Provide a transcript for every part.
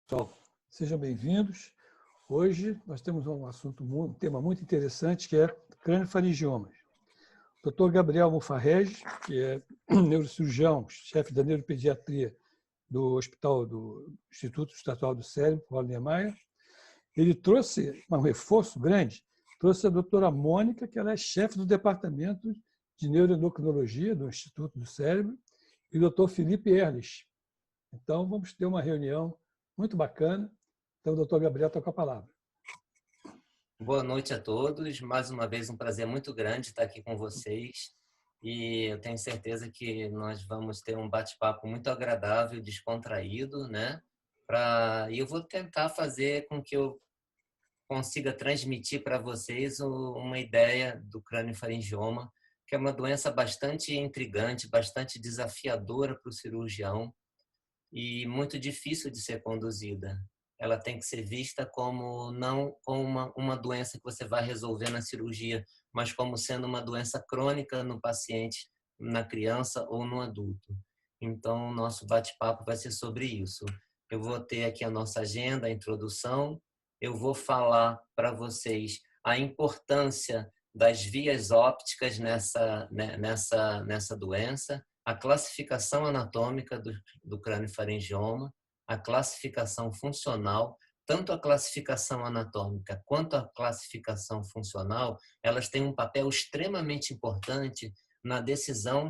Pessoal, sejam bem-vindos. Hoje nós temos um tema muito interessante, que é crâniofaringiomas. O Dr. Gabriel Mufarrege, que é neurocirurgião, chefe da neuropediatria do Hospital do Instituto Estadual do Cérebro, Paulo Niemeyer, ele trouxe um reforço grande, trouxe a doutora Mônica, que ela é chefe do departamento de neuroendocrinologia do Instituto do Cérebro, e o Dr. Felipe Erlich. Então, vamos ter uma reunião muito bacana. Então, o doutor Gabriel está com a palavra. Boa noite a todos. Mais uma vez, um prazer muito grande estar aqui com vocês. E eu tenho certeza que nós vamos ter um bate-papo muito agradável, descontraído, né? E eu vou tentar fazer com que eu consiga transmitir para vocês uma ideia do crâniofaringioma, que é uma doença bastante intrigante, bastante desafiadora para o cirurgião e muito difícil de ser conduzida. Ela tem que ser vista como não como uma doença que você vai resolver na cirurgia, mas como sendo uma doença crônica no paciente, na criança ou no adulto. Então, o nosso bate-papo vai ser sobre isso. Eu vou ter aqui a nossa agenda, a introdução. Eu vou falar para vocês a importância das vias ópticas nessa doença, a classificação anatômica do crâniofaringioma, a classificação funcional. Tanto a classificação anatômica quanto a classificação funcional, elas têm um papel extremamente importante na decisão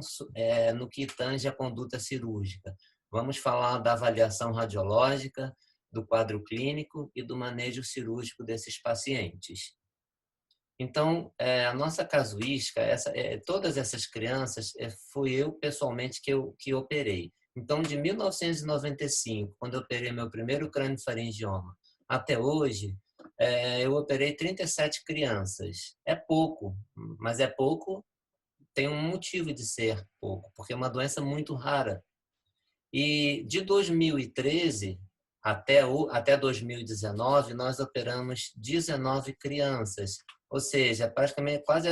no que tange a conduta cirúrgica. Vamos falar da avaliação radiológica, do quadro clínico e do manejo cirúrgico desses pacientes. Então, a nossa casuística, todas essas crianças, fui eu pessoalmente que operei. Então, de 1995, quando eu operei meu primeiro crâniofaringioma, até hoje, eu operei 37 crianças. É pouco, mas é pouco, tem um motivo de ser pouco, porque é uma doença muito rara. E de 2013 até 2019, nós operamos 19 crianças, ou seja, praticamente quase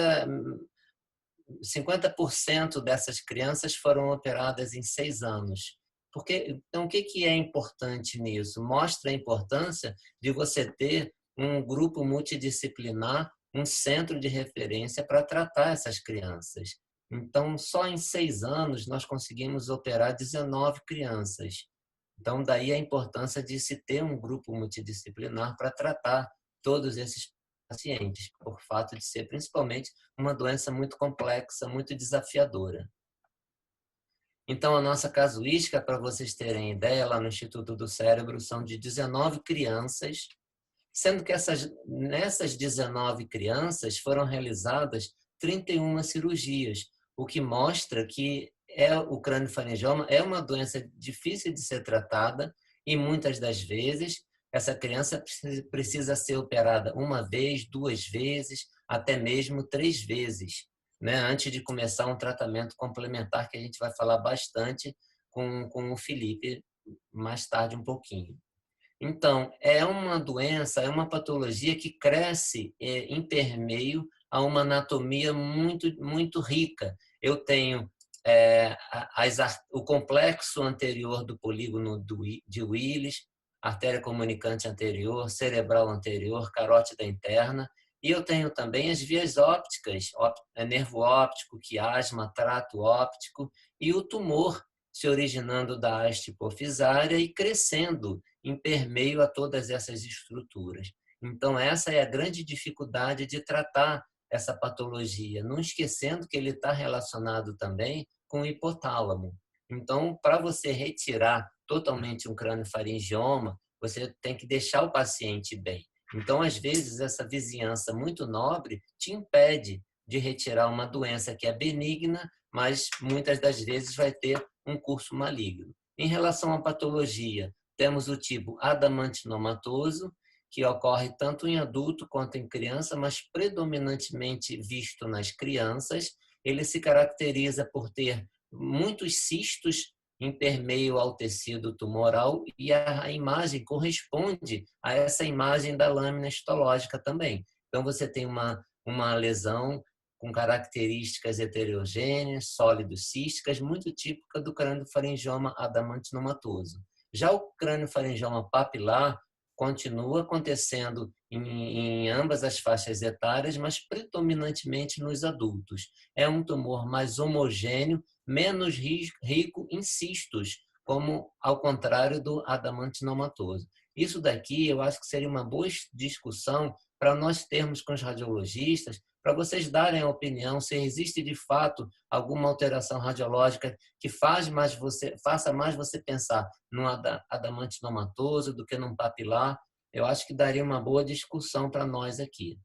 50% dessas crianças foram operadas em 6 anos. Então, o que é importante nisso? Mostra a importância de você ter um grupo multidisciplinar, um centro de referência para tratar essas crianças. Então, só em 6 anos, nós conseguimos operar 19 crianças. Então, daí a importância de se ter um grupo multidisciplinar para tratar todos esses pacientes, por fato de ser principalmente uma doença muito complexa, muito desafiadora. Então, a nossa casuística, para vocês terem ideia, lá no Instituto do Cérebro, são de 19 crianças, sendo que nessas 19 crianças foram realizadas 31 cirurgias, o que mostra que o crâniofaringioma é uma doença difícil de ser tratada e muitas das vezes essa criança precisa ser operada 1 vez, 2 vezes, até mesmo 3 vezes, né? Antes de começar um tratamento complementar que a gente vai falar bastante com o Felipe mais tarde um pouquinho. Então, é uma doença, é uma patologia que cresce intermeio a uma anatomia muito, muito rica. Eu tenho o complexo anterior do polígono de Willis, artéria comunicante anterior, cerebral anterior, carótida interna, e eu tenho também as vias ópticas, nervo óptico, quiasma, trato óptico, e o tumor se originando da haste hipofisária e crescendo em permeio a todas essas estruturas. Então, essa é a grande dificuldade de tratar essa patologia, não esquecendo que ele está relacionado também com o hipotálamo. Então, para você retirar totalmente um crâniofaringioma, você tem que deixar o paciente bem. Então, às vezes, essa vizinhança muito nobre te impede de retirar uma doença que é benigna, mas muitas das vezes vai ter um curso maligno. Em relação à patologia, temos o tipo adamantinomatoso, que ocorre tanto em adulto quanto em criança, mas predominantemente visto nas crianças. Ele se caracteriza por ter muitos cistos em permeio ao tecido tumoral e a imagem corresponde a essa imagem da lâmina histológica também. Então, você tem uma lesão com características heterogêneas, sólidos císticas, muito típica do craniofaringioma adamantinomatoso. Já o craniofaringioma papilar continua acontecendo em ambas as faixas etárias, mas predominantemente nos adultos. É um tumor mais homogêneo, menos rico em cistos, como ao contrário do adamantinomatoso. Isso daqui eu acho que seria uma boa discussão para nós termos com os radiologistas, para vocês darem a opinião se existe de fato alguma alteração radiológica que faça mais você pensar num adamantinomatoso do que num papilar. Eu acho que daria uma boa discussão para nós aqui.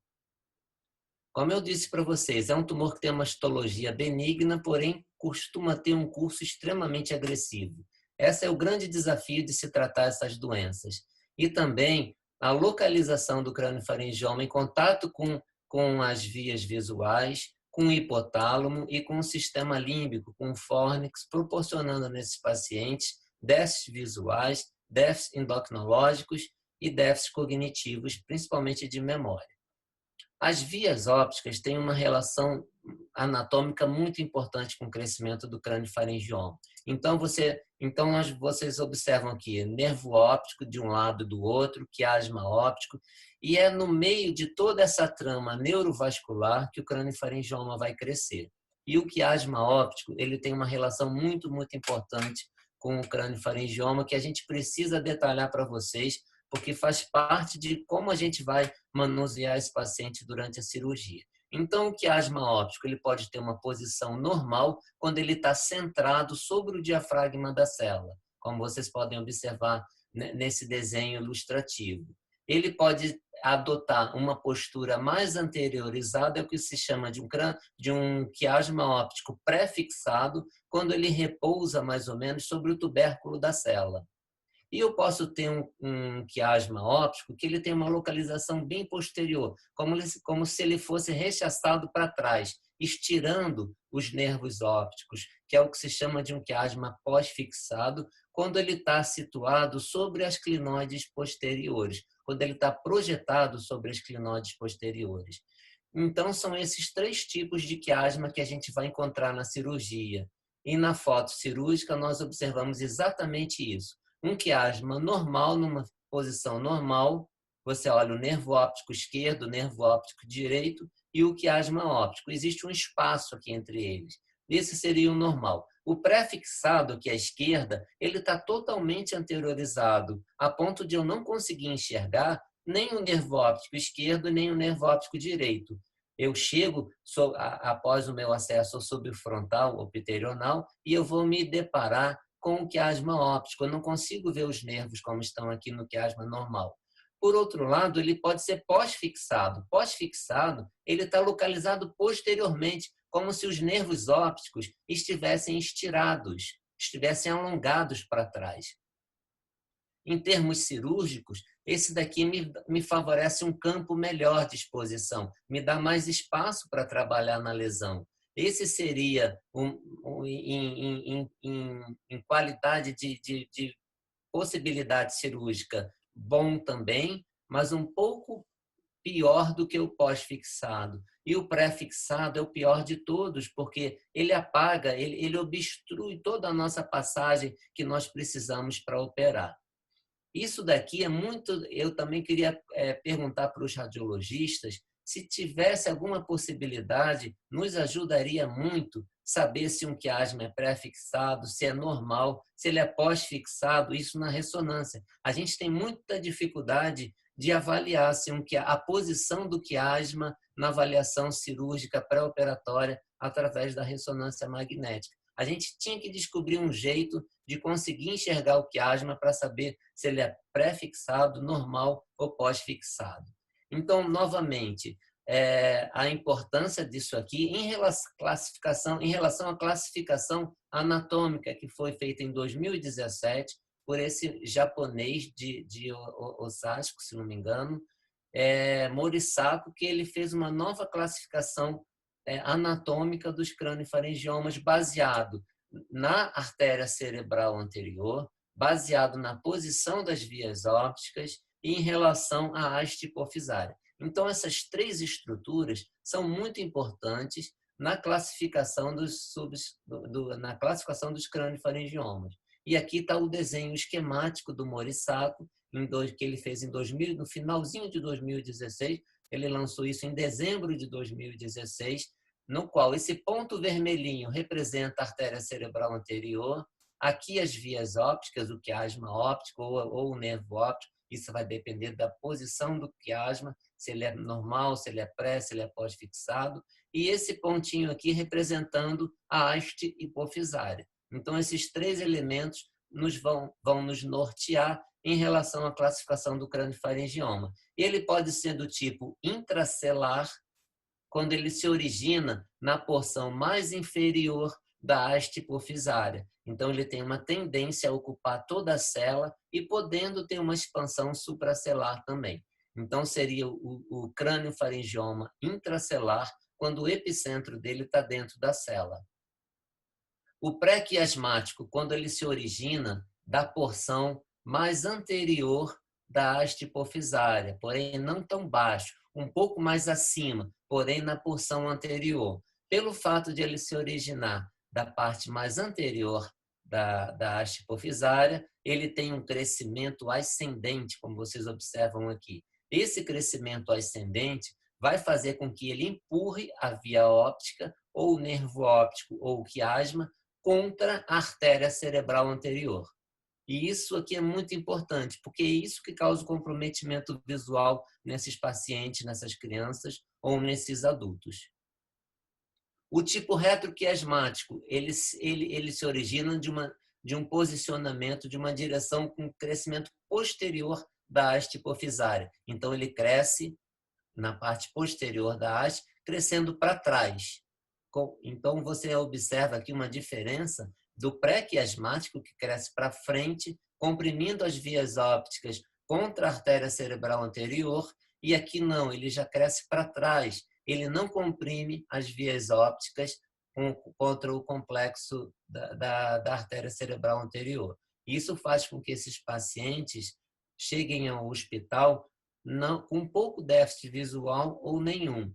Como eu disse para vocês, é um tumor que tem uma histologia benigna, porém costuma ter um curso extremamente agressivo. Esse é o grande desafio de se tratar essas doenças. E também a localização do craniofaringioma em contato com as vias visuais, com o hipotálamo e com o sistema límbico, com o fórnix, proporcionando nesses pacientes déficits visuais, déficits endocrinológicos e déficits cognitivos, principalmente de memória. As vias ópticas têm uma relação anatômica muito importante com o crescimento do craniofaringioma. Então, vocês observam aqui nervo óptico de um lado e do outro, quiasma óptico, e é no meio de toda essa trama neurovascular que o craniofaringioma vai crescer. E o quiasma óptico, ele tem uma relação muito, muito importante com o craniofaringioma que a gente precisa detalhar para vocês, porque faz parte de como a gente vai manusear esse paciente durante a cirurgia. Então, o quiasma óptico ele pode ter uma posição normal quando ele está centrado sobre o diafragma da célula, como vocês podem observar nesse desenho ilustrativo. Ele pode adotar uma postura mais anteriorizada, é o que se chama de um quiasma óptico pré-fixado, quando ele repousa mais ou menos sobre o tubérculo da célula. E eu posso ter um quiasma óptico que ele tem uma localização bem posterior, como se ele fosse rechaçado para trás, estirando os nervos ópticos, que é o que se chama de um quiasma pós-fixado, quando ele está situado sobre as clinoides posteriores, quando ele está projetado sobre as clinoides posteriores. Então, são esses 3 tipos de quiasma que a gente vai encontrar na cirurgia. E na foto cirúrgica, nós observamos exatamente isso. Um quiasma normal, numa posição normal, você olha o nervo óptico esquerdo, o nervo óptico direito e o quiasma óptico. Existe um espaço aqui entre eles. Esse seria o normal. O pré-fixado, que é a esquerda, ele está totalmente anteriorizado, a ponto de eu não conseguir enxergar nem o nervo óptico esquerdo, nem o nervo óptico direito. Eu chego, após o meu acesso subfrontal ou pterional, e eu vou me deparar com o quiasma óptico. Eu não consigo ver os nervos como estão aqui no quiasma normal. Por outro lado, ele pode ser pós-fixado. Pós-fixado, ele está localizado posteriormente, como se os nervos ópticos estivessem estirados, estivessem alongados para trás. Em termos cirúrgicos, esse daqui me favorece um campo melhor de exposição, me dá mais espaço para trabalhar na lesão. Esse seria, em qualidade de possibilidade cirúrgica, bom também, mas um pouco pior do que o pós-fixado. E o pré-fixado é o pior de todos, porque ele apaga, ele obstrui toda a nossa passagem que nós precisamos para operar. Isso daqui é muito... Eu também queria perguntar para os radiologistas se tivesse alguma possibilidade, nos ajudaria muito saber se um quiasma é pré-fixado, se é normal, se ele é pós-fixado, isso na ressonância. A gente tem muita dificuldade de avaliar a posição do quiasma na avaliação cirúrgica pré-operatória através da ressonância magnética. A gente tinha que descobrir um jeito de conseguir enxergar o quiasma para saber se ele é pré-fixado, normal ou pós-fixado. Então, novamente, a importância disso aqui em relação à classificação anatômica que foi feita em 2017 por esse japonês de Osasco, se não me engano, Morissaco, que ele fez uma nova classificação anatômica dos craniofaringiomas baseado na artéria cerebral anterior, baseado na posição das vias ópticas e em relação à haste hipofisária. Então, essas 3 estruturas são muito importantes na classificação na classificação dos craniofaringiomas. E aqui está o desenho esquemático do Morissato, que ele fez no finalzinho de 2016, ele lançou isso em dezembro de 2016, no qual esse ponto vermelhinho representa a artéria cerebral anterior, aqui as vias ópticas, o quiasma óptico ou o nervo óptico, isso vai depender da posição do quiasma, se ele é normal, se ele é pré, se ele é pós-fixado, e esse pontinho aqui representando a haste hipofisária. Então, esses três elementos vão nos nortear em relação à classificação do craniofaringioma. Ele pode ser do tipo intracelular, quando ele se origina na porção mais inferior da haste hipofisária. Então, ele tem uma tendência a ocupar toda a célula e podendo ter uma expansão supracelular também. Então, seria o craniofaringioma intracelular, quando o epicentro dele está dentro da célula. O pré-quiasmático, quando ele se origina da porção mais anterior da haste hipofisária, porém não tão baixo, um pouco mais acima, porém na porção anterior. Pelo fato de ele se originar da parte mais anterior da haste hipofisária, ele tem um crescimento ascendente, como vocês observam aqui. Esse crescimento ascendente vai fazer com que ele empurre a via óptica, ou o nervo óptico, ou o quiasma, contra a artéria cerebral anterior. E isso aqui é muito importante, porque é isso que causa o comprometimento visual nesses pacientes, nessas crianças ou nesses adultos. O tipo retroquiasmático, ele se origina de um posicionamento, de uma direção com crescimento posterior da haste hipofisária. Então, ele cresce na parte posterior da haste, crescendo para trás. Então, você observa aqui uma diferença do pré-quiasmático, que cresce para frente, comprimindo as vias ópticas contra a artéria cerebral anterior, e aqui não, ele já cresce para trás. Ele não comprime as vias ópticas contra o complexo da artéria cerebral anterior. Isso faz com que esses pacientes cheguem ao hospital com pouco déficit visual ou nenhum.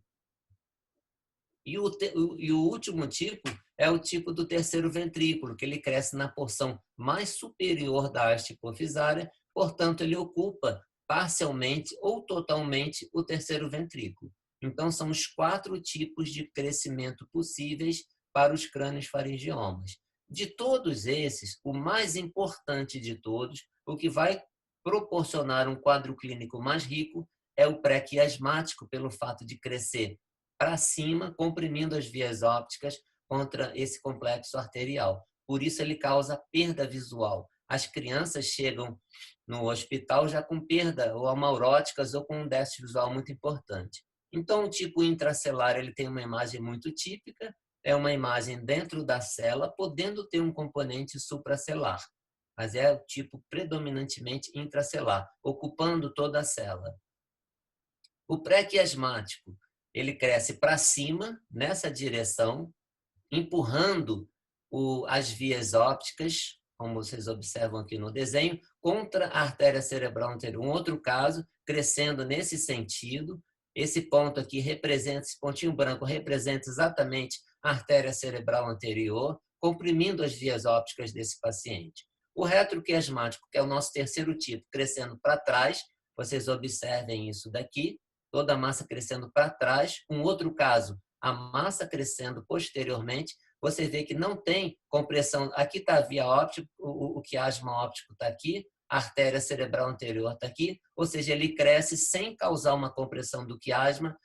E o último tipo é o tipo do terceiro ventrículo, que ele cresce na porção mais superior da haste hipofisária, portanto, ele ocupa parcialmente ou totalmente o terceiro ventrículo. Então, são os 4 tipos de crescimento possíveis para os craniofaringiomas. De todos esses, o mais importante de todos, o que vai proporcionar um quadro clínico mais rico, é o pré-quiasmático, pelo fato de crescer para cima, comprimindo as vias ópticas contra esse complexo arterial. Por isso, ele causa perda visual. As crianças chegam no hospital já com perda ou amauróticas ou com um déficit visual muito importante. Então, o tipo intracelular ele tem uma imagem muito típica, é uma imagem dentro da célula, podendo ter um componente supracelular, mas é o tipo predominantemente intracelular, ocupando toda a célula. O pré-quiasmático, ele cresce para cima, nessa direção, empurrando as vias ópticas, como vocês observam aqui no desenho, contra a artéria cerebral anterior. Um outro caso, crescendo nesse sentido. Esse ponto aqui representa, esse pontinho branco representa exatamente a artéria cerebral anterior, comprimindo as vias ópticas desse paciente. O retroquiasmático, que é o nosso terceiro tipo, crescendo para trás, vocês observem isso daqui, toda a massa crescendo para trás. Um outro caso, a massa crescendo posteriormente, você vê que não tem compressão. Aqui está a via óptica, o quiasma óptico está aqui, a artéria cerebral anterior está aqui, ou seja, ele cresce sem causar uma compressão do quiasma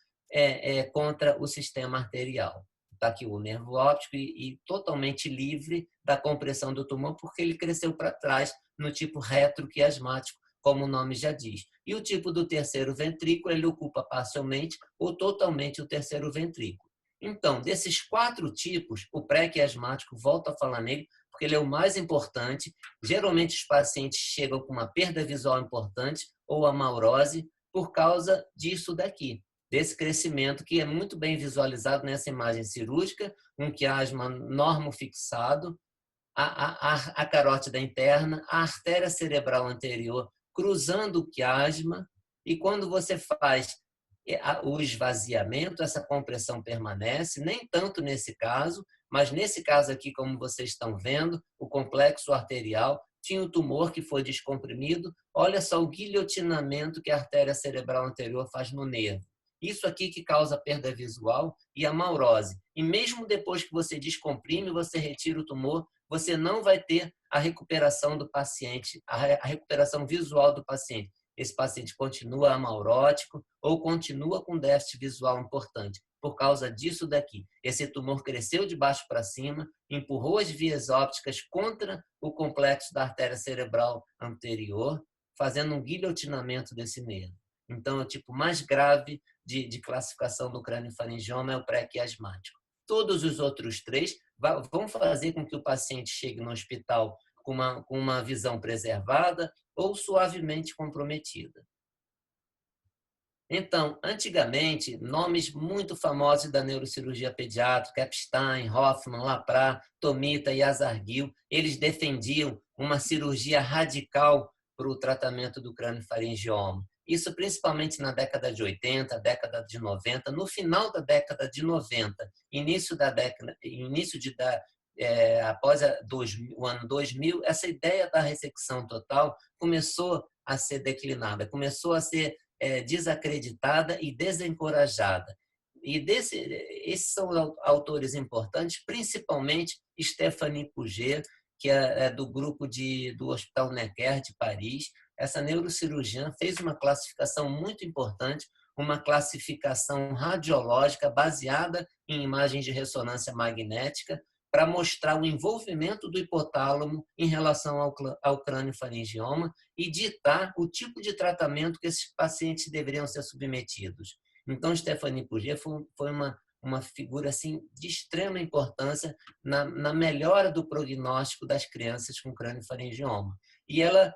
contra o sistema arterial. Está aqui o nervo óptico e totalmente livre da compressão do tumor, porque ele cresceu para trás no tipo retroquiasmático, como o nome já diz. E o tipo do terceiro ventrículo, ele ocupa parcialmente ou totalmente o terceiro ventrículo. Então, desses 4 tipos, o pré-quiasmático, volto a falar nele, porque ele é o mais importante. Geralmente, os pacientes chegam com uma perda visual importante ou amaurose por causa disso daqui, desse crescimento que é muito bem visualizado nessa imagem cirúrgica, um quiasma normofixado, a carótida interna, a artéria cerebral anterior cruzando o quiasma, e quando você faz o esvaziamento, essa compressão permanece, nem tanto nesse caso, mas nesse caso aqui, como vocês estão vendo, o complexo arterial tinha o tumor que foi descomprimido. Olha só o guilhotinamento que a artéria cerebral anterior faz no nervo. Isso aqui que causa perda visual e a maurose. E mesmo depois que você descomprime, você retira o tumor, você não vai ter a recuperação do paciente, a recuperação visual do paciente. Esse paciente continua amaurótico ou continua com déficit visual importante por causa disso daqui. Esse tumor cresceu de baixo para cima, empurrou as vias ópticas contra o complexo da artéria cerebral anterior, fazendo um guilhotinamento desse nervo. Então, o tipo mais grave de classificação do crâniofaringioma é o pré-quiasmático. Todos os outros 3 vão fazer com que o paciente chegue no hospital com uma visão preservada ou suavemente comprometida. Então, antigamente, nomes muito famosos da neurocirurgia pediátrica, Epstein, Hoffman, Lapra, Tomita e Azarguil, eles defendiam uma cirurgia radical para o tratamento do crâniofaringioma. Isso principalmente na década de 80, década de 90, no final da década de 90, após o ano 2000, essa ideia da ressecção total começou a ser declinada, começou a ser desacreditada e desencorajada. E esses são autores importantes, principalmente Stéphanie Pouget, que é do grupo do Hospital Necker de Paris. Essa neurocirurgiã fez uma classificação muito importante, uma classificação radiológica baseada em imagens de ressonância magnética para mostrar o envolvimento do hipotálamo em relação ao crâniofaringioma e ditar o tipo de tratamento que esses pacientes deveriam ser submetidos. Então, Stéphanie Pouget foi uma figura assim, de extrema importância na melhora do prognóstico das crianças com crâniofaringioma. E ela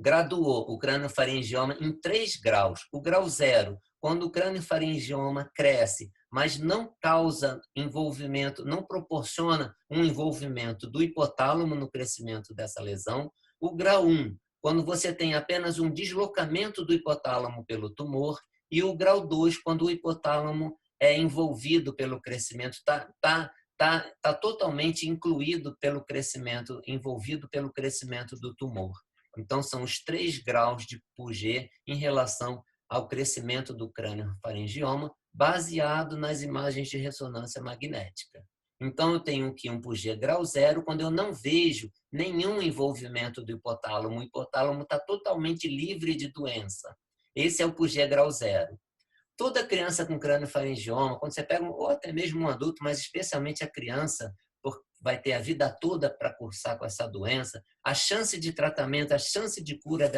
graduou o crâniofaringioma em 3 graus. O grau 0, quando o crâniofaringioma cresce, mas não causa envolvimento, não proporciona um envolvimento do hipotálamo no crescimento dessa lesão. O grau 1, quando você tem apenas um deslocamento do hipotálamo pelo tumor. E o grau 2, quando o hipotálamo é envolvido pelo crescimento, está totalmente incluído pelo crescimento, envolvido pelo crescimento do tumor. Então, são os 3 graus de Pouget em relação ao crescimento do crâniofaringioma, baseado nas imagens de ressonância magnética. Então, eu tenho aqui um Pouget grau 0, quando eu não vejo nenhum envolvimento do hipotálamo. O hipotálamo está totalmente livre de doença. Esse é o Pouget grau 0. Toda criança com crâniofaringioma, quando você pega, ou até mesmo um adulto, mas especialmente a criança, vai ter a vida toda para cursar com essa doença, a chance de tratamento, a chance de cura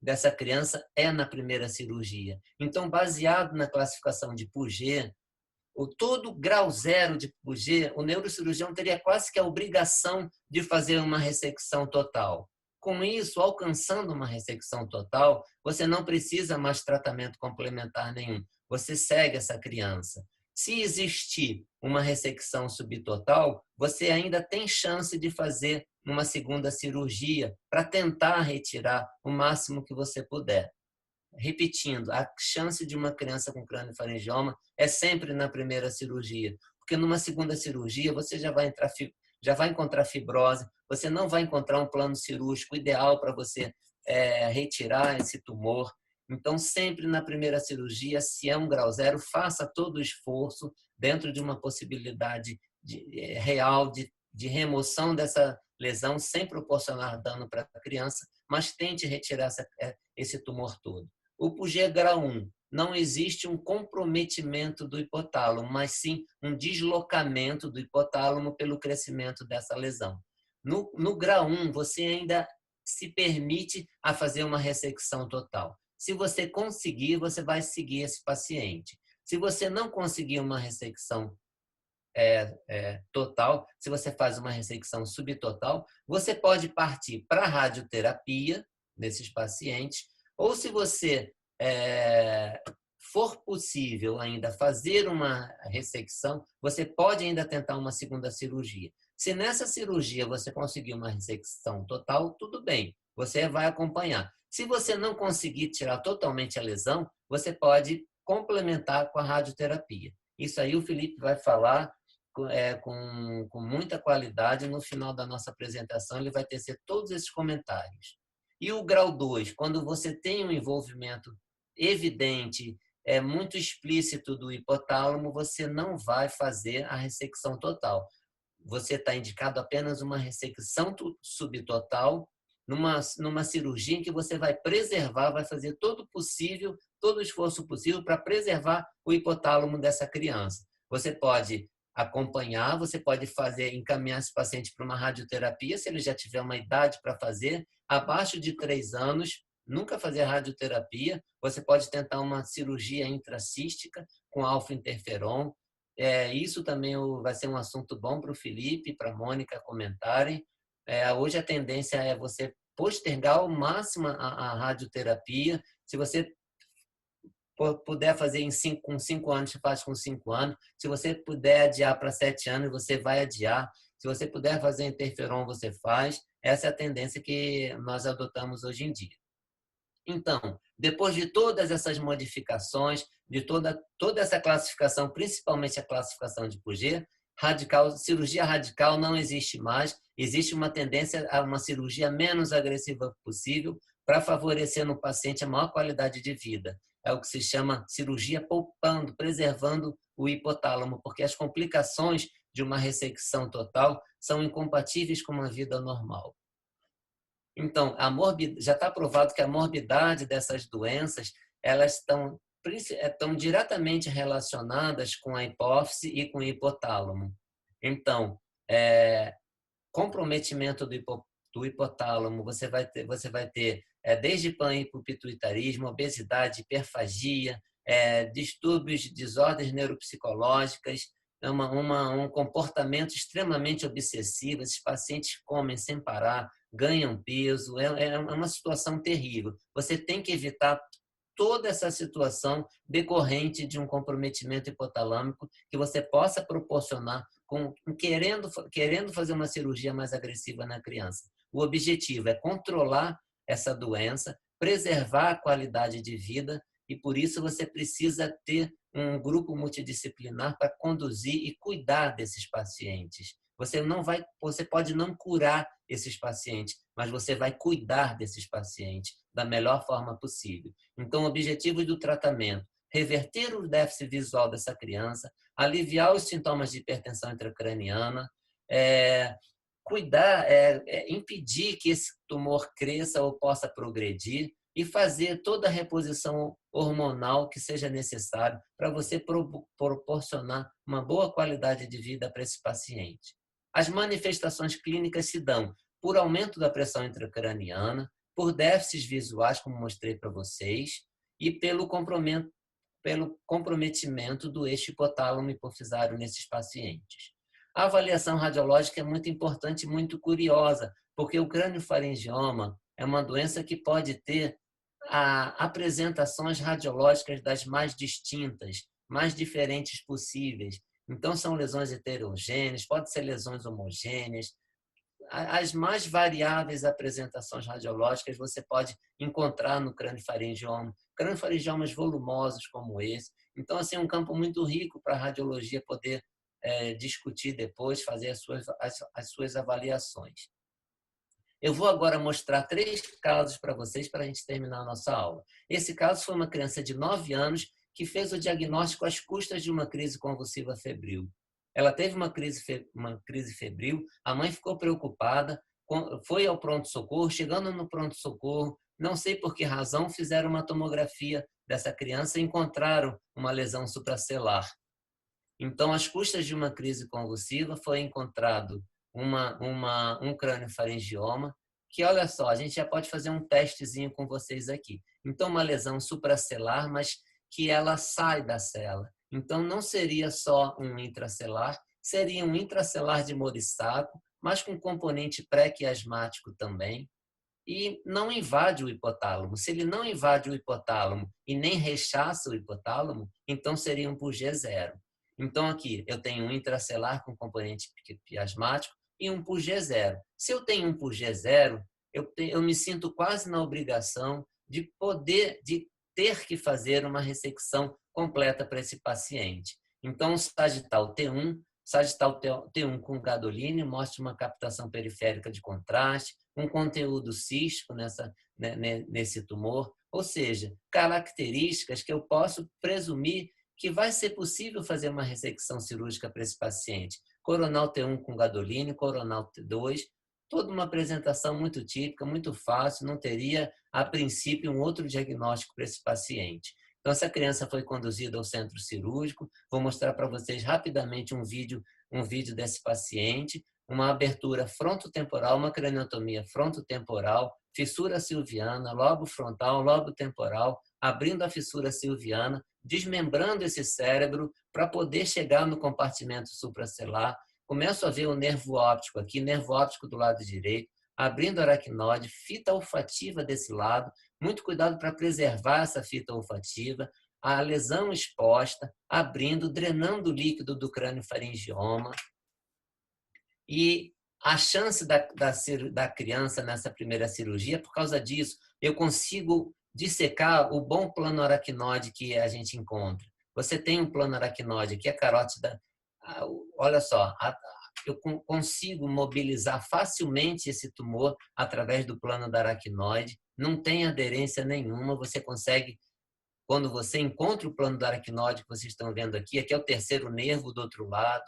dessa criança é na primeira cirurgia. Então, baseado na classificação de Pouget, todo grau 0 de Pouget, o neurocirurgião teria quase que a obrigação de fazer uma ressecção total. Com isso, alcançando uma ressecção total, você não precisa mais tratamento complementar nenhum. Você segue essa criança. Se existir uma ressecção subtotal, você ainda tem chance de fazer uma segunda cirurgia para tentar retirar o máximo que você puder. Repetindo, a chance de uma criança com crâniofaringioma é sempre na primeira cirurgia, porque numa segunda cirurgia você já vai encontrar fibrose, você não vai encontrar um plano cirúrgico ideal para você retirar esse tumor. Então, sempre na primeira cirurgia, se é um grau 0, faça todo o esforço dentro de uma possibilidade real de remoção dessa lesão sem proporcionar dano para a criança, mas tente retirar esse tumor todo. O Pouget grau 1, não existe um comprometimento do hipotálamo, mas sim um deslocamento do hipotálamo pelo crescimento dessa lesão. No grau 1, você ainda se permite a fazer uma ressecção total. Se você conseguir, você vai seguir esse paciente. Se você não conseguir uma ressecção total, se você faz uma ressecção subtotal, você pode partir para a radioterapia nesses pacientes, ou se você for possível ainda fazer uma ressecção, você pode ainda tentar uma segunda cirurgia. Se nessa cirurgia você conseguir uma ressecção total, tudo bem, você vai acompanhar. Se você não conseguir tirar totalmente a lesão, você pode complementar com a radioterapia. Isso aí o Felipe vai falar com muita qualidade. No final da nossa apresentação, ele vai tecer todos esses comentários. E o grau 2, quando você tem um envolvimento evidente, muito explícito do hipotálamo, você não vai fazer a ressecção total. Você está indicado apenas uma ressecção subtotal, numa cirurgia em que você vai preservar, vai fazer todo o esforço possível para preservar o hipotálamo dessa criança. Você pode acompanhar, você pode encaminhar esse paciente para uma radioterapia, se ele já tiver uma idade para fazer, abaixo de 3 anos, nunca fazer radioterapia. Você pode tentar uma cirurgia intracística com alfa-interferon. Isso também vai ser um assunto bom para o Felipe e para a Mônica comentarem. Hoje a tendência é você postergar ao máximo a radioterapia. Se você puder fazer com 5 anos, você faz com 5 anos. Se você puder adiar para 7 anos, você vai adiar. Se você puder fazer interferon, você faz. Essa é a tendência que nós adotamos hoje em dia. Então, depois de todas essas modificações, de toda essa classificação, principalmente a classificação de Puget, cirurgia radical não existe mais. Existe uma tendência a uma cirurgia menos agressiva possível para favorecer no paciente a maior qualidade de vida. É o que se chama cirurgia poupando, preservando o hipotálamo, porque as complicações de uma ressecção total são incompatíveis com uma vida normal. Então, já está provado que a morbidade dessas doenças elas estão diretamente relacionadas com a hipófise e com o hipotálamo. Então, comprometimento do hipotálamo, você vai ter desde panhipopituitarismo, obesidade, hiperfagia, distúrbios, desordens neuropsicológicas, um comportamento extremamente obsessivo. Esses pacientes comem sem parar, ganham peso, é uma situação terrível. Você tem que evitar toda essa situação decorrente de um comprometimento hipotalâmico que você possa proporcionar querendo fazer uma cirurgia mais agressiva na criança. O objetivo é controlar essa doença, preservar a qualidade de vida, e por isso você precisa ter um grupo multidisciplinar para conduzir e cuidar desses pacientes. Você pode não curar esses pacientes, mas você vai cuidar desses pacientes da melhor forma possível. Então, o objetivo do tratamento: reverter o déficit visual dessa criança, aliviar os sintomas de hipertensão intracraniana, cuidar, impedir que esse tumor cresça ou possa progredir, e fazer toda a reposição hormonal que seja necessário para você proporcionar uma boa qualidade de vida para esse paciente. As manifestações clínicas se dão por aumento da pressão intracraniana, por déficits visuais, como mostrei para vocês, e pelo comprometimento do eixo hipotálamo hipofisário nesses pacientes. A avaliação radiológica é muito importante e muito curiosa, porque o craniofaringioma é uma doença que pode ter apresentações radiológicas das mais distintas, mais diferentes possíveis. Então, são lesões heterogêneas, pode ser lesões homogêneas. As mais variáveis apresentações radiológicas você pode encontrar no craniofaringioma, craniofaringiomas volumosos como esse. Então, assim, é um campo muito rico para a radiologia poder discutir depois, fazer as suas avaliações. Eu vou agora mostrar 3 casos para vocês para a gente terminar a nossa aula. Esse caso foi uma criança de 9 anos que fez o diagnóstico às custas de uma crise convulsiva febril. Ela teve uma crise febril, a mãe ficou preocupada, foi ao pronto-socorro. Chegando no pronto-socorro, não sei por que razão, fizeram uma tomografia dessa criança e encontraram uma lesão supracelular. Então, às custas de uma crise convulsiva, foi encontrado um craniofaringioma, que, olha só, a gente já pode fazer um testezinho com vocês aqui. Então, uma lesão supracelular, mas que ela sai da célula. Então, não seria só um intracelular, seria um intracelular de Morissaco, mas com componente pré-quiasmático também, e não invade o hipotálamo. Se ele não invade o hipotálamo e nem rechaça o hipotálamo, então seria um Puget zero. Então, aqui, eu tenho um intracelular com componente quiasmático e um Puget zero. Se eu tenho um Puget zero, eu me sinto quase na obrigação de ter que fazer uma ressecção completa para esse paciente. Então, o sagital T1 com gadoline mostra uma captação periférica de contraste, um conteúdo cístico nesse tumor, ou seja, características que eu posso presumir que vai ser possível fazer uma ressecção cirúrgica para esse paciente. Coronal T1 com gadoline, coronal T2, toda uma apresentação muito típica, muito fácil, não teria, a princípio, um outro diagnóstico para esse paciente. Então, essa criança foi conduzida ao centro cirúrgico. Vou mostrar para vocês rapidamente um vídeo desse paciente, uma abertura frontotemporal, uma craniotomia frontotemporal, fissura silviana, lobo frontal, lobo temporal, abrindo a fissura silviana, desmembrando esse cérebro para poder chegar no compartimento supracelular. Começo a ver o nervo óptico aqui, nervo óptico do lado direito, abrindo a aracnose, fita olfativa desse lado, muito cuidado para preservar essa fita olfativa, a lesão exposta, abrindo, drenando o líquido do crânio faringioma. E a chance da criança nessa primeira cirurgia, por causa disso, eu consigo dissecar o bom plano aracnode que a gente encontra. Você tem um plano aracnode aqui, a carótida, olha só, eu consigo mobilizar facilmente esse tumor através do plano da aracnode, não tem aderência nenhuma, você consegue, quando você encontra o plano da aracnode que vocês estão vendo aqui é o terceiro nervo do outro lado.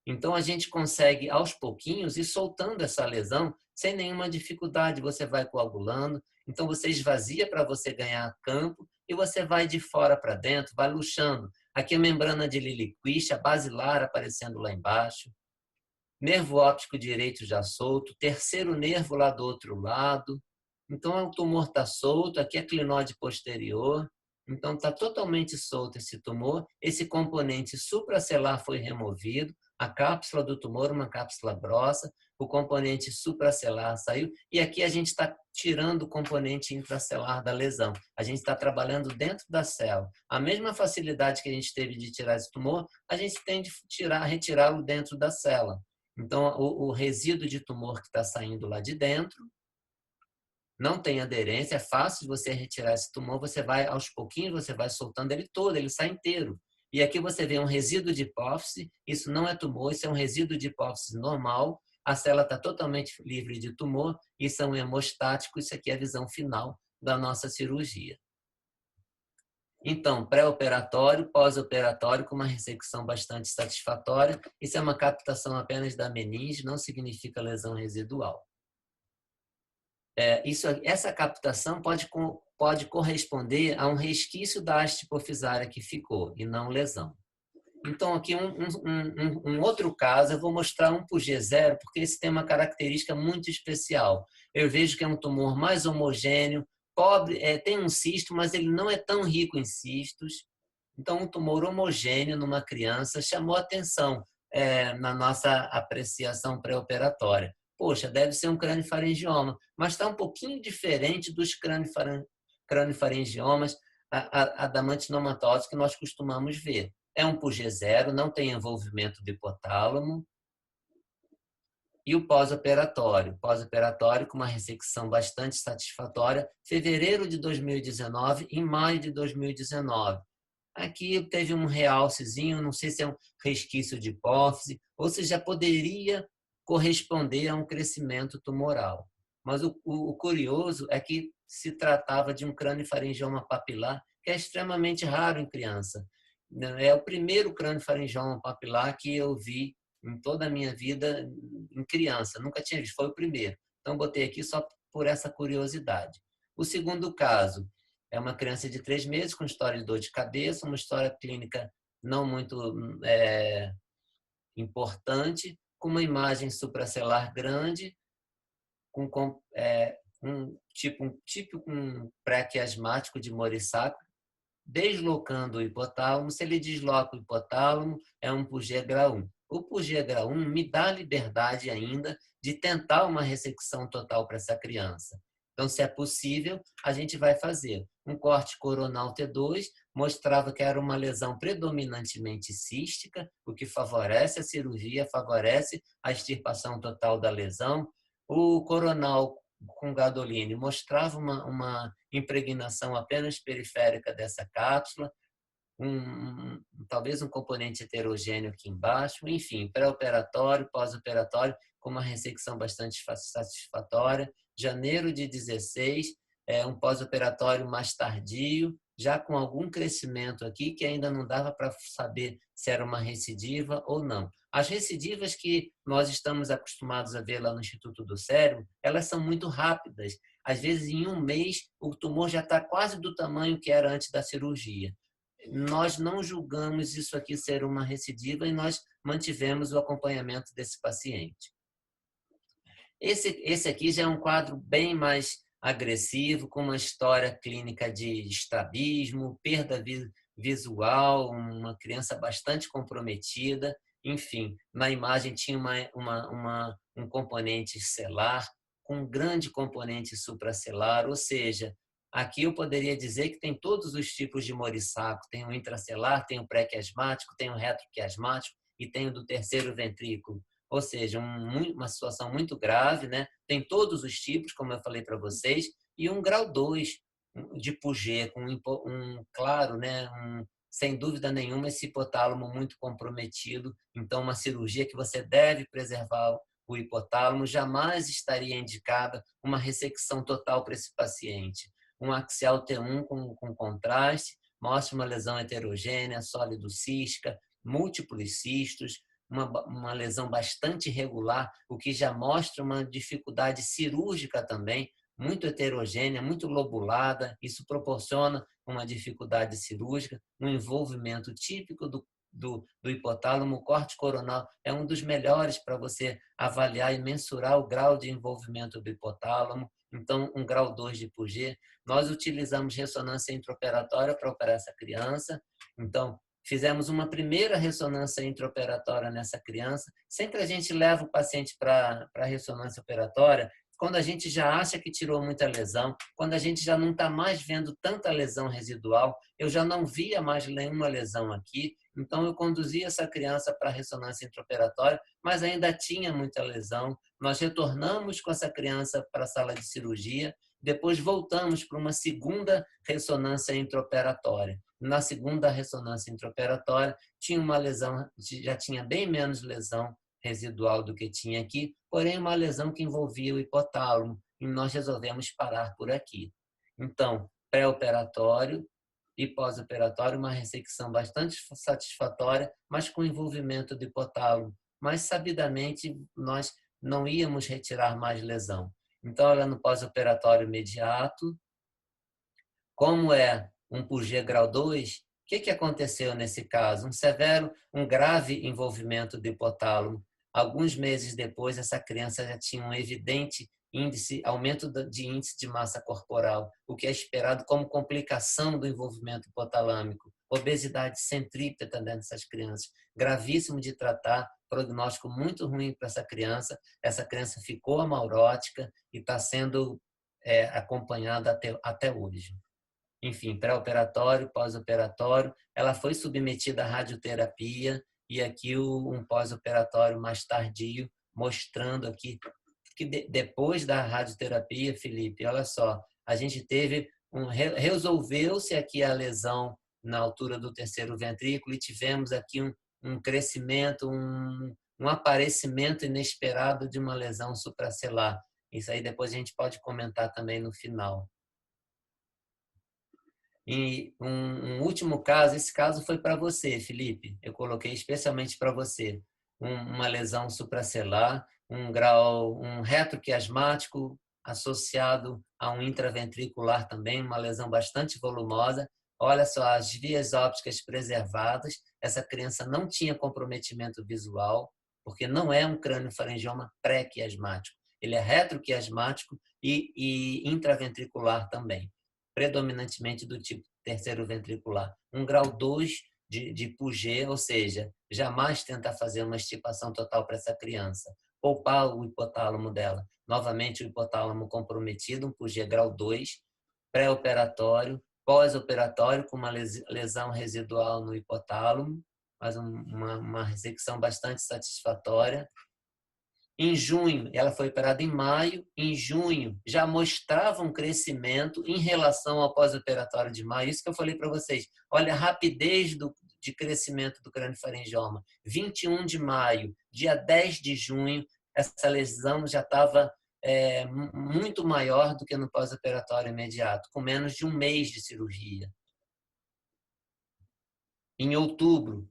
Então, a gente consegue, aos pouquinhos, ir soltando essa lesão sem nenhuma dificuldade. Você vai coagulando, então você esvazia para você ganhar campo e você vai de fora para dentro, vai luxando. Aqui a membrana de Lilliquist, a basilar aparecendo lá embaixo. Nervo óptico direito já solto, terceiro nervo lá do outro lado. Então, o tumor está solto, aqui é clinode posterior. Então, está totalmente solto esse tumor. Esse componente supracelular foi removido. A cápsula do tumor, uma cápsula grossa. O componente supracelular saiu. E aqui a gente está tirando o componente intracelular da lesão. A gente está trabalhando dentro da célula. A mesma facilidade que a gente teve de tirar esse tumor, a gente tem de retirá-lo dentro da célula. Então, o resíduo de tumor que está saindo lá de dentro não tem aderência, é fácil de você retirar esse tumor, você vai, aos pouquinhos, você vai soltando ele todo, ele sai inteiro. E aqui você vê um resíduo de hipófise, isso não é tumor, isso é um resíduo de hipófise normal, a célula está totalmente livre de tumor, isso é um hemostático, isso aqui é a visão final da nossa cirurgia. Então, pré-operatório, pós-operatório, com uma ressecção bastante satisfatória. Isso é uma captação apenas da meninge, não significa lesão residual. Essa captação pode corresponder a um resquício da haste hipofisária que ficou, e não lesão. Então, aqui um outro caso, eu vou mostrar um por G0, porque esse tem uma característica muito especial. Eu vejo que é um tumor mais homogêneo, pobre, tem um cisto, mas ele não é tão rico em cistos. Então, um tumor homogêneo numa criança chamou atenção na nossa apreciação pré-operatória. Poxa, deve ser um craniofaringioma, mas está um pouquinho diferente dos craniofaringiomas adamantinomatosos que nós costumamos ver. É um por G0, não tem envolvimento do hipotálamo. E o pós-operatório com uma ressecção bastante satisfatória, fevereiro de 2019, em maio de 2019. Aqui teve um realcezinho, não sei se é um resquício de hipófise, ou se já poderia corresponder a um crescimento tumoral. Mas o curioso é que se tratava de um craniofaringioma papilar, que é extremamente raro em criança. É o primeiro craniofaringioma papilar que eu vi em toda a minha vida em criança. Nunca tinha visto, foi o primeiro. Então, botei aqui só por essa curiosidade. O segundo caso é uma criança de 3 meses com história de dor de cabeça, uma história clínica não muito importante, com uma imagem supracelular grande, com um pré-quiasmático de Morissaco, deslocando o hipotálamo. Se ele desloca o hipotálamo, é um Puget grau 1. O Puget grau 1 me dá liberdade ainda de tentar uma ressecção total para essa criança. Então, se é possível, a gente vai fazer. Um corte coronal T2 mostrava que era uma lesão predominantemente cística, o que favorece a cirurgia, favorece a extirpação total da lesão. O coronal com gadoline mostrava uma impregnação apenas periférica dessa cápsula, talvez um componente heterogêneo aqui embaixo, enfim, pré-operatório, pós-operatório, com uma ressecção bastante satisfatória. Janeiro de 16, um pós-operatório mais tardio, já com algum crescimento aqui, que ainda não dava para saber se era uma recidiva ou não. As recidivas que nós estamos acostumados a ver lá no Instituto do Cérebro, elas são muito rápidas. Às vezes, em um mês, o tumor já está quase do tamanho que era antes da cirurgia. Nós não julgamos isso aqui ser uma recidiva e nós mantivemos o acompanhamento desse paciente. Esse aqui já é um quadro bem mais agressivo, com uma história clínica de estrabismo, perda visual, uma criança bastante comprometida. Enfim, na imagem tinha um componente celular com um grande componente supracelular, ou seja, aqui eu poderia dizer que tem todos os tipos de morissaco, tem o intracelular, tem o pré-quiasmático, tem o retroquiasmático e tem o do terceiro ventrículo. Ou seja, uma situação muito grave, né? Tem todos os tipos, como eu falei para vocês, e um grau 2 de Puget, com claro, né? Sem dúvida nenhuma, esse hipotálamo muito comprometido. Então, uma cirurgia que você deve preservar o hipotálamo, jamais estaria indicada uma ressecção total para esse paciente. Um axial T1 com contraste, mostra uma lesão heterogênea, sólido-cística, múltiplos cistos, uma lesão bastante irregular, o que já mostra uma dificuldade cirúrgica também, muito heterogênea, muito lobulada. Isso proporciona uma dificuldade cirúrgica, um envolvimento típico do hipotálamo. O corte coronal é um dos melhores para você avaliar e mensurar o grau de envolvimento do hipotálamo. Então, um grau 2 de Puget. Nós utilizamos ressonância intraoperatória para operar essa criança. Então, fizemos uma primeira ressonância intraoperatória nessa criança. Sempre a gente leva o paciente para a ressonância operatória quando a gente já acha que tirou muita lesão, quando a gente já não está mais vendo tanta lesão residual. Eu já não via mais nenhuma lesão aqui, então eu conduzi essa criança para a ressonância intraoperatória, mas ainda tinha muita lesão. Nós retornamos com essa criança para a sala de cirurgia, depois voltamos para uma segunda ressonância intraoperatória. Na segunda ressonância intraoperatória, tinha uma lesão, já tinha bem menos lesão residual do que tinha aqui, porém uma lesão que envolvia o hipotálamo, e nós resolvemos parar por aqui. Então, pré-operatório e pós-operatório, uma ressecção bastante satisfatória, mas com envolvimento do hipotálamo. Mas, sabidamente, nós não íamos retirar mais lesão. Então, ela no pós-operatório imediato, como é um Puget grau 2, o que aconteceu nesse caso? Um grave envolvimento do hipotálamo. Alguns meses depois, essa criança já tinha um evidente aumento de índice de massa corporal, o que é esperado como complicação do envolvimento hipotalâmico. Obesidade centrípeta dessas crianças, gravíssimo de tratar, prognóstico muito ruim para essa criança. Essa criança ficou amaurótica e está sendo acompanhada até hoje. Enfim, pré-operatório, pós-operatório, ela foi submetida à radioterapia e aqui um pós-operatório mais tardio, mostrando aqui que depois da radioterapia, Felipe, olha só, a gente resolveu-se aqui a lesão na altura do terceiro ventrículo e tivemos aqui um crescimento, um aparecimento inesperado de uma lesão supracelular. Isso aí depois a gente pode comentar também no final. E um último caso, esse caso foi para você, Felipe. Eu coloquei especialmente para você. Uma lesão supracelular, um retroquiasmático associado a um intraventricular também, uma lesão bastante volumosa. Olha só, as vias ópticas preservadas. Essa criança não tinha comprometimento visual, porque não é um crâniofaringioma pré-quiasmático. Ele é retroquiasmático e intraventricular também, predominantemente do tipo terceiro ventricular. Um grau 2 de Puget, ou seja, jamais tentar fazer uma extirpação total para essa criança. Poupar o hipotálamo dela. Novamente, o hipotálamo comprometido, um Puget grau 2, pré-operatório, pós-operatório, com uma lesão residual no hipotálamo, mas uma ressecção bastante satisfatória. Em junho, ela foi operada em maio, em junho já mostrava um crescimento em relação ao pós-operatório de maio. Isso que eu falei para vocês. Olha a rapidez de crescimento do craniofaringioma. 21 de maio, dia 10 de junho, essa lesão já estava muito maior do que no pós-operatório imediato, com menos de um mês de cirurgia. Em outubro,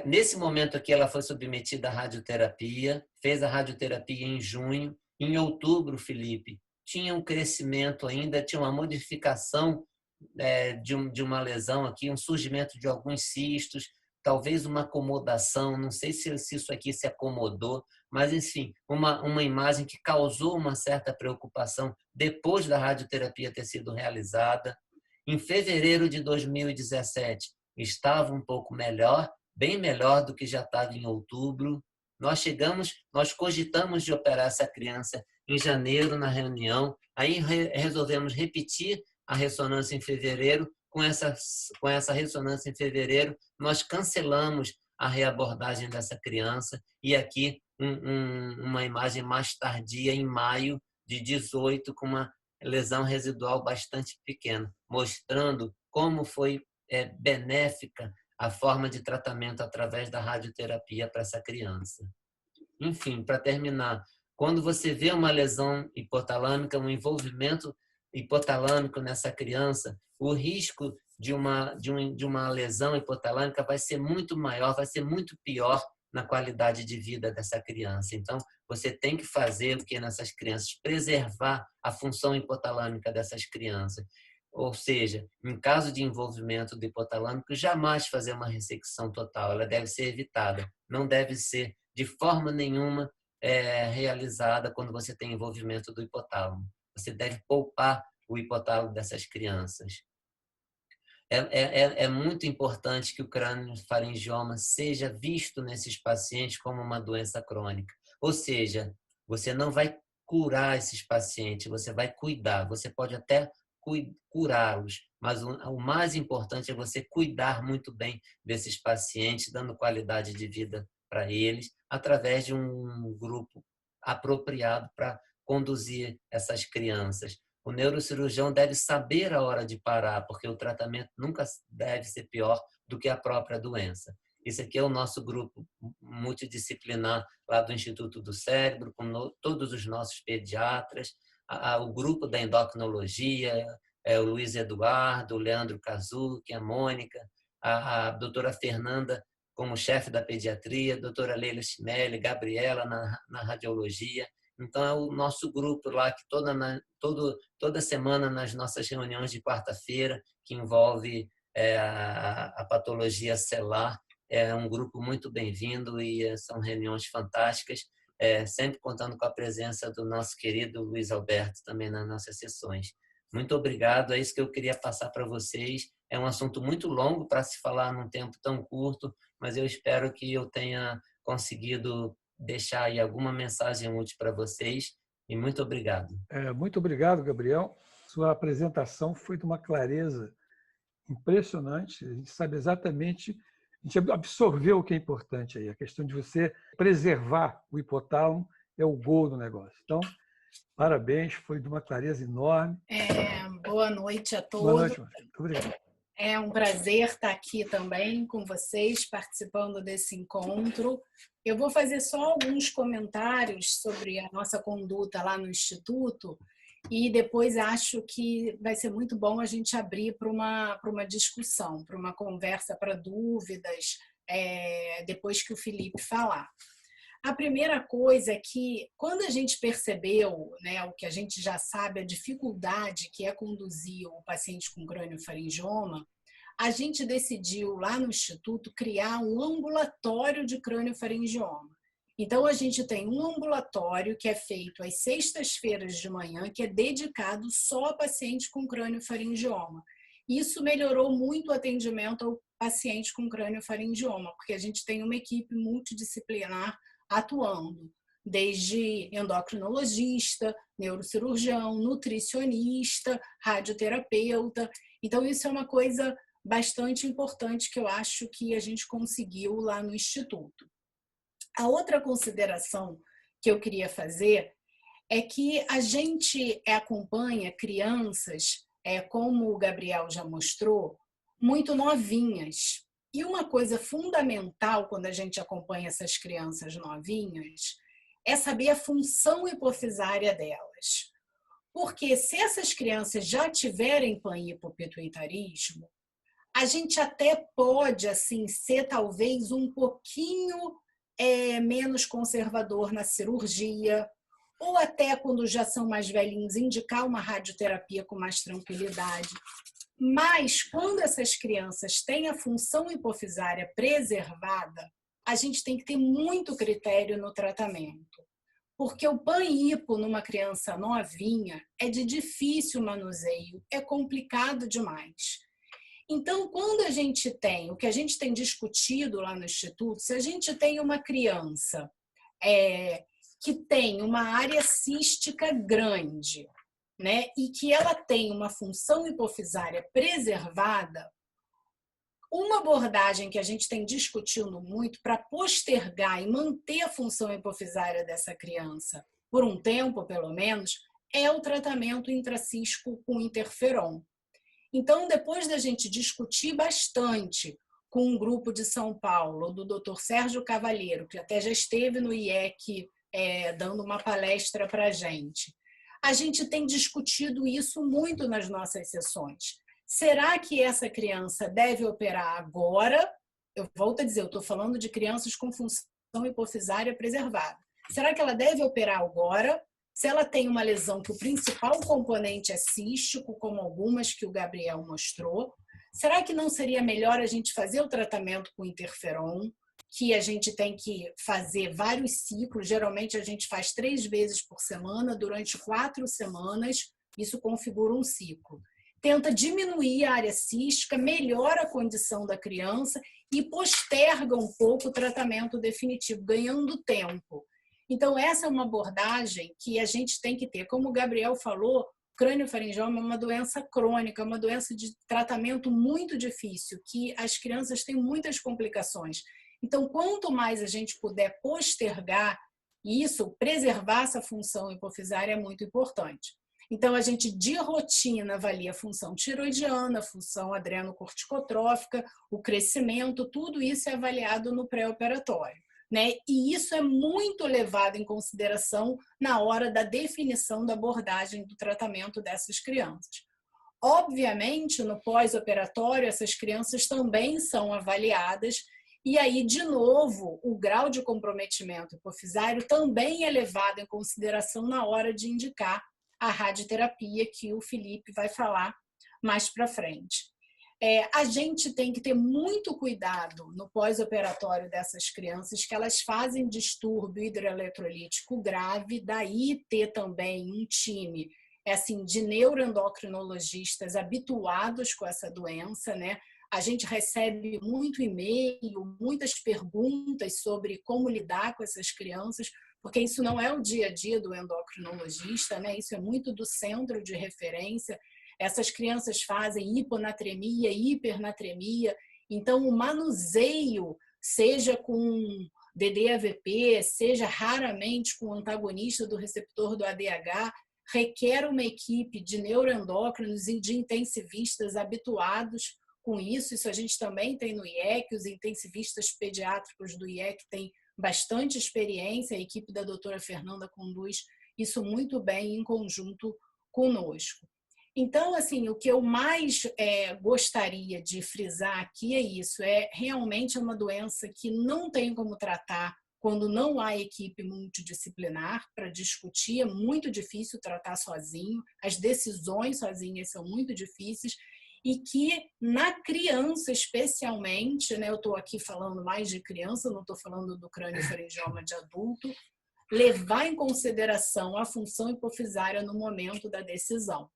nesse momento aqui, ela foi submetida à radioterapia, fez a radioterapia em junho. Em outubro, Felipe, tinha um crescimento ainda, tinha uma modificação de uma lesão aqui, um surgimento de alguns cistos, talvez uma acomodação, não sei se isso aqui se acomodou, mas, enfim, uma imagem que causou uma certa preocupação depois da radioterapia ter sido realizada. Em fevereiro de 2017, estava um pouco melhor, bem melhor do que já estava em outubro. Nós cogitamos de operar essa criança em janeiro na reunião, aí resolvemos repetir a ressonância em fevereiro. Com essa ressonância em fevereiro, nós cancelamos a reabordagem dessa criança e aqui uma imagem mais tardia, em maio de 18, com uma lesão residual bastante pequena, mostrando como foi benéfica a forma de tratamento através da radioterapia para essa criança. Enfim, para terminar, quando você vê uma lesão hipotalâmica, um envolvimento hipotalâmico nessa criança, o risco de uma lesão hipotalâmica vai ser muito maior, vai ser muito pior na qualidade de vida dessa criança. Então, você tem que fazer o que nessas crianças? Preservar a função hipotalâmica dessas crianças. Ou seja, em caso de envolvimento do hipotalâmico, jamais fazer uma ressecção total. Ela deve ser evitada. Não deve ser, de forma nenhuma, realizada quando você tem envolvimento do hipotálamo. Você deve poupar o hipotálamo dessas crianças. É muito importante que o craniofaringioma seja visto nesses pacientes como uma doença crônica. Ou seja, você não vai curar esses pacientes, você vai cuidar. Você pode até curá-los, mas o mais importante é você cuidar muito bem desses pacientes, dando qualidade de vida para eles, através de um grupo apropriado para conduzir essas crianças. O neurocirurgião deve saber a hora de parar, porque o tratamento nunca deve ser pior do que a própria doença. Esse aqui é o nosso grupo multidisciplinar lá do Instituto do Cérebro, com todos os nossos pediatras, o grupo da endocrinologia, o Luiz Eduardo, o Leandro Kazuki, a Mônica, a doutora Fernanda como chefe da pediatria, a doutora Leila Chimelli, Gabriela na radiologia. Então, é o nosso grupo lá que toda semana nas nossas reuniões de quarta-feira, que envolve a patologia celular, é um grupo muito bem-vindo e são reuniões fantásticas, sempre contando com a presença do nosso querido Luiz Alberto também nas nossas sessões. Muito obrigado, é isso que eu queria passar para vocês. É um assunto muito longo para se falar num tempo tão curto, mas eu espero que eu tenha conseguido deixar aí alguma mensagem útil para vocês e muito obrigado. Muito obrigado, Gabriel. Sua apresentação foi de uma clareza impressionante. A gente sabe exatamente, a gente absorveu o que é importante aí. A questão de você preservar o hipotálamo é o gol do negócio. Então, parabéns, foi de uma clareza enorme. Boa noite a todos. Boa noite, Marcelo. Muito obrigado. É um prazer estar aqui também com vocês, participando desse encontro. Eu vou fazer só alguns comentários sobre a nossa conduta lá no Instituto e depois acho que vai ser muito bom a gente abrir para uma discussão, para uma conversa, para dúvidas, depois que o Felipe falar. A primeira coisa é que, quando a gente percebeu, né, o que a gente já sabe, a dificuldade que é conduzir o paciente com craniofaringioma, a gente decidiu lá no Instituto criar um ambulatório de craniofaringioma. Então, a gente tem um ambulatório que é feito às sextas-feiras de manhã, que é dedicado só a paciente com craniofaringioma. Isso melhorou muito o atendimento ao paciente com craniofaringioma, porque a gente tem uma equipe multidisciplinar atuando, desde endocrinologista, neurocirurgião, nutricionista, radioterapeuta. Então, isso é uma coisa bastante importante que eu acho que a gente conseguiu lá no Instituto. A outra consideração que eu queria fazer é que a gente acompanha crianças, como o Gabriel já mostrou, muito novinhas. E uma coisa fundamental quando a gente acompanha essas crianças novinhas é saber a função hipofisária delas. Porque se essas crianças já tiverem panhipopituitarismo, a gente até pode assim ser talvez um pouquinho menos conservador na cirurgia, ou até quando já são mais velhinhos, indicar uma radioterapia com mais tranquilidade. Mas quando essas crianças têm a função hipofisária preservada, a gente tem que ter muito critério no tratamento. Porque o pan-hipo numa criança novinha é de difícil manuseio, é complicado demais. Então, quando a gente tem, o que a gente tem discutido lá no Instituto, se a gente tem uma criança que tem uma área cística grande, né, e que ela tem uma função hipofisária preservada, uma abordagem que a gente tem discutido muito para postergar e manter a função hipofisária dessa criança por um tempo, pelo menos, é o tratamento intracístico com interferon. Então, depois da gente discutir bastante com um grupo de São Paulo, do Dr. Sérgio Cavalheiro, que até já esteve no IEC dando uma palestra para a gente tem discutido isso muito nas nossas sessões. Será que essa criança deve operar agora? Eu volto a dizer, eu estou falando de crianças com função hipofisária preservada. Será que ela deve operar agora? Se ela tem uma lesão que o principal componente é cístico, como algumas que o Gabriel mostrou, será que não seria melhor a gente fazer o tratamento com interferon, que a gente tem que fazer vários ciclos, geralmente a gente faz 3 vezes por semana, durante 4 semanas, isso configura um ciclo. Tenta diminuir a área cística, melhora a condição da criança e posterga um pouco o tratamento definitivo, ganhando tempo. Então, essa é uma abordagem que a gente tem que ter. Como o Gabriel falou, crâniofaringioma é uma doença crônica, é uma doença de tratamento muito difícil, que as crianças têm muitas complicações. Então, quanto mais a gente puder postergar isso, preservar essa função hipofisária é muito importante. Então, a gente, de rotina, avalia a função tiroidiana, a função adrenocorticotrófica, o crescimento, tudo isso é avaliado no pré-operatório, né? E isso é muito levado em consideração na hora da definição da abordagem do tratamento dessas crianças. Obviamente, no pós-operatório, essas crianças também são avaliadas. E aí, de novo, o grau de comprometimento hipofisário também é levado em consideração na hora de indicar a radioterapia, que o Felipe vai falar mais para frente. A gente tem que ter muito cuidado no pós-operatório dessas crianças, que elas fazem distúrbio hidroeletrolítico grave, daí ter também um time assim, de neuroendocrinologistas habituados com essa doença, né? A gente recebe muito e-mail, muitas perguntas sobre como lidar com essas crianças, porque isso não é o dia a dia do endocrinologista, né? Isso é muito do centro de referência. Essas crianças fazem hiponatremia, hipernatremia, então o manuseio, seja com DDAVP, seja raramente com antagonista do receptor do ADH, requer uma equipe de neuroendócrinos e de intensivistas habituados com isso. Isso a gente também tem no IEC, os intensivistas pediátricos do IEC têm bastante experiência, a equipe da doutora Fernanda conduz isso muito bem em conjunto conosco. Então, assim, o que eu mais gostaria de frisar aqui é isso, realmente uma doença que não tem como tratar quando não há equipe multidisciplinar para discutir, é muito difícil tratar sozinho, as decisões sozinhas são muito difíceis, e que na criança especialmente, né, eu estou aqui falando mais de criança, não estou falando do crâniofaringioma de adulto, levar em consideração a função hipofisária no momento da decisão.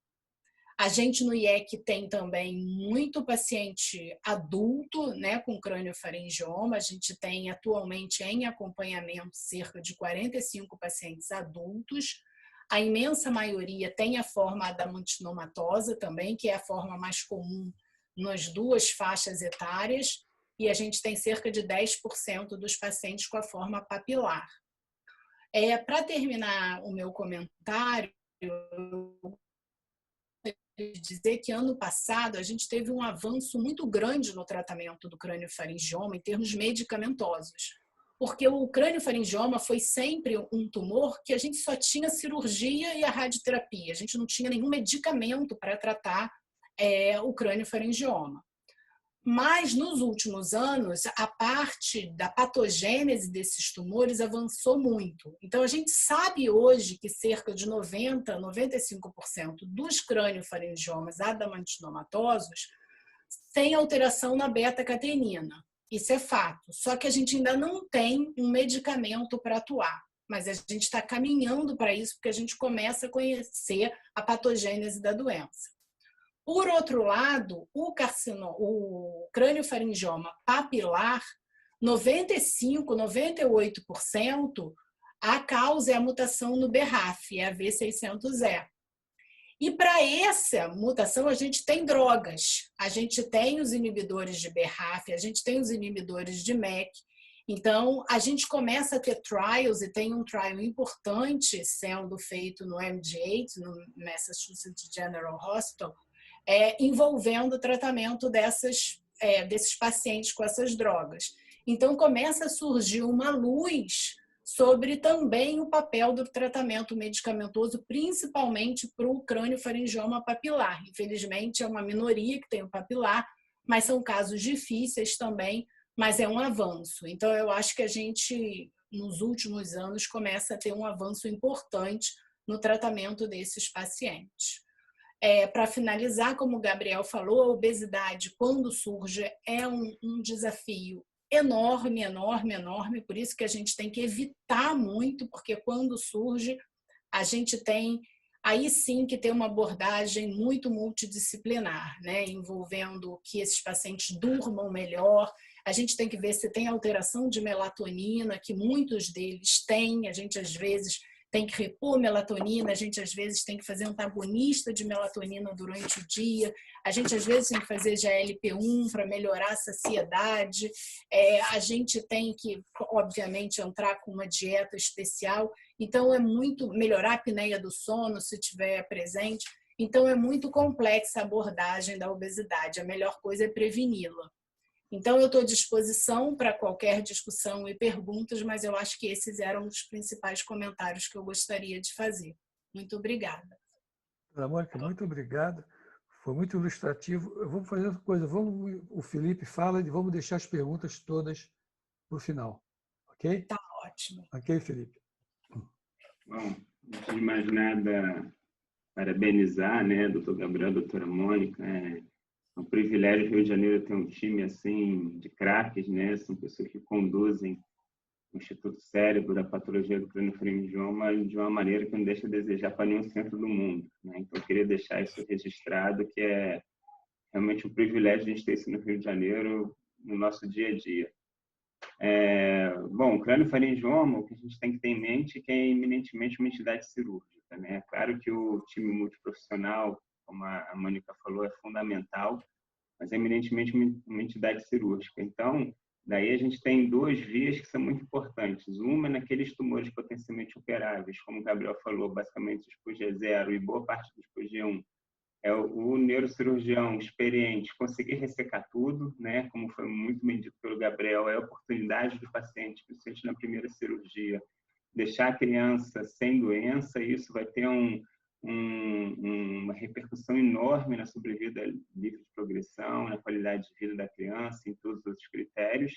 A gente no IEC tem também muito paciente adulto, né, com crâniofaringioma. A gente tem atualmente em acompanhamento cerca de 45 pacientes adultos. A imensa maioria tem a forma adamantinomatosa também, que é a forma mais comum nas 2 faixas etárias, e a gente tem cerca de 10% dos pacientes com a forma papilar. Para terminar o meu comentário, eu dizer que ano passado a gente teve um avanço muito grande no tratamento do crâniofaringioma em termos medicamentosos. Porque o crâniofaringioma foi sempre um tumor que a gente só tinha cirurgia e a radioterapia. A gente não tinha nenhum medicamento para tratar o crâniofaringioma. Mas, nos últimos anos, a parte da patogênese desses tumores avançou muito. Então, a gente sabe hoje que cerca de 90%, 95% dos crâniofaringiomas adamantinomatosos têm alteração na beta-catenina. Isso é fato. Só que a gente ainda não tem um medicamento para atuar. Mas a gente está caminhando para isso, porque a gente começa a conhecer a patogênese da doença. Por outro lado, o crâniofaringioma papilar, 95%, 98%, a causa é a mutação no BRAF, é a V600E. E para essa mutação, a gente tem drogas. A gente tem os inibidores de BRAF, a gente tem os inibidores de MEK. Então, a gente começa a ter trials, e tem um trial importante sendo feito no MD8, no Massachusetts General Hospital, envolvendo o tratamento desses pacientes com essas drogas. Então, começa a surgir uma luz sobre também o papel do tratamento medicamentoso, principalmente para o crâniofaringioma papilar. Infelizmente, é uma minoria que tem o papilar, mas são casos difíceis também, mas é um avanço. Então, eu acho que a gente, nos últimos anos, começa a ter um avanço importante no tratamento desses pacientes. Para finalizar, como o Gabriel falou, a obesidade, quando surge, é um desafio enorme, enorme, enorme. Por isso que a gente tem que evitar muito, porque quando surge, a gente tem aí sim que ter uma abordagem muito multidisciplinar, né? Envolvendo que esses pacientes durmam melhor. A gente tem que ver se tem alteração de melatonina, que muitos deles têm. A gente, às vezes, tem que repor melatonina, a gente às vezes tem que fazer antagonista de melatonina durante o dia, a gente às vezes tem que fazer GLP-1 para melhorar a saciedade, a gente tem que, obviamente, entrar com uma dieta especial, então é muito melhorar a apneia do sono, se tiver presente, então é muito complexa a abordagem da obesidade, a melhor coisa é preveni-la. Então, eu estou à disposição para qualquer discussão e perguntas, mas eu acho que esses eram os principais comentários que eu gostaria de fazer. Muito obrigada. Mônica, muito obrigada. Foi muito ilustrativo. Eu vou fazer outra coisa. O Felipe fala e vamos deixar as perguntas todas para o final. Ok? Tá ótimo. Ok, Felipe? Bom, antes de mais nada, parabenizar, né, doutor Gabriel, doutora Mônica. É um privilégio o Rio de Janeiro ter um time assim de craques, né? São pessoas que conduzem o Instituto Cérebro da Patologia do Crâniofaringioma de uma maneira que não deixa a desejar para nenhum centro do mundo, né? Então, eu queria deixar isso registrado, que é realmente um privilégio a gente ter isso no Rio de Janeiro no nosso dia a dia. Bom, o crâniofaringioma, o que a gente tem que ter em mente é que é eminentemente uma entidade cirúrgica, né? Claro que o time multiprofissional, como a Mônica falou, é fundamental, mas é eminentemente uma entidade cirúrgica. Então, daí a gente tem duas vias que são muito importantes. Uma é naqueles tumores potencialmente operáveis, como o Gabriel falou, basicamente os G0 e boa parte dos G1. É o neurocirurgião experiente conseguir ressecar tudo, né? Como foi muito bem dito pelo Gabriel, é a oportunidade do paciente, principalmente na primeira cirurgia, deixar a criança sem doença, e isso vai ter uma repercussão enorme na sobrevida livre de progressão, na qualidade de vida da criança, em todos os outros critérios,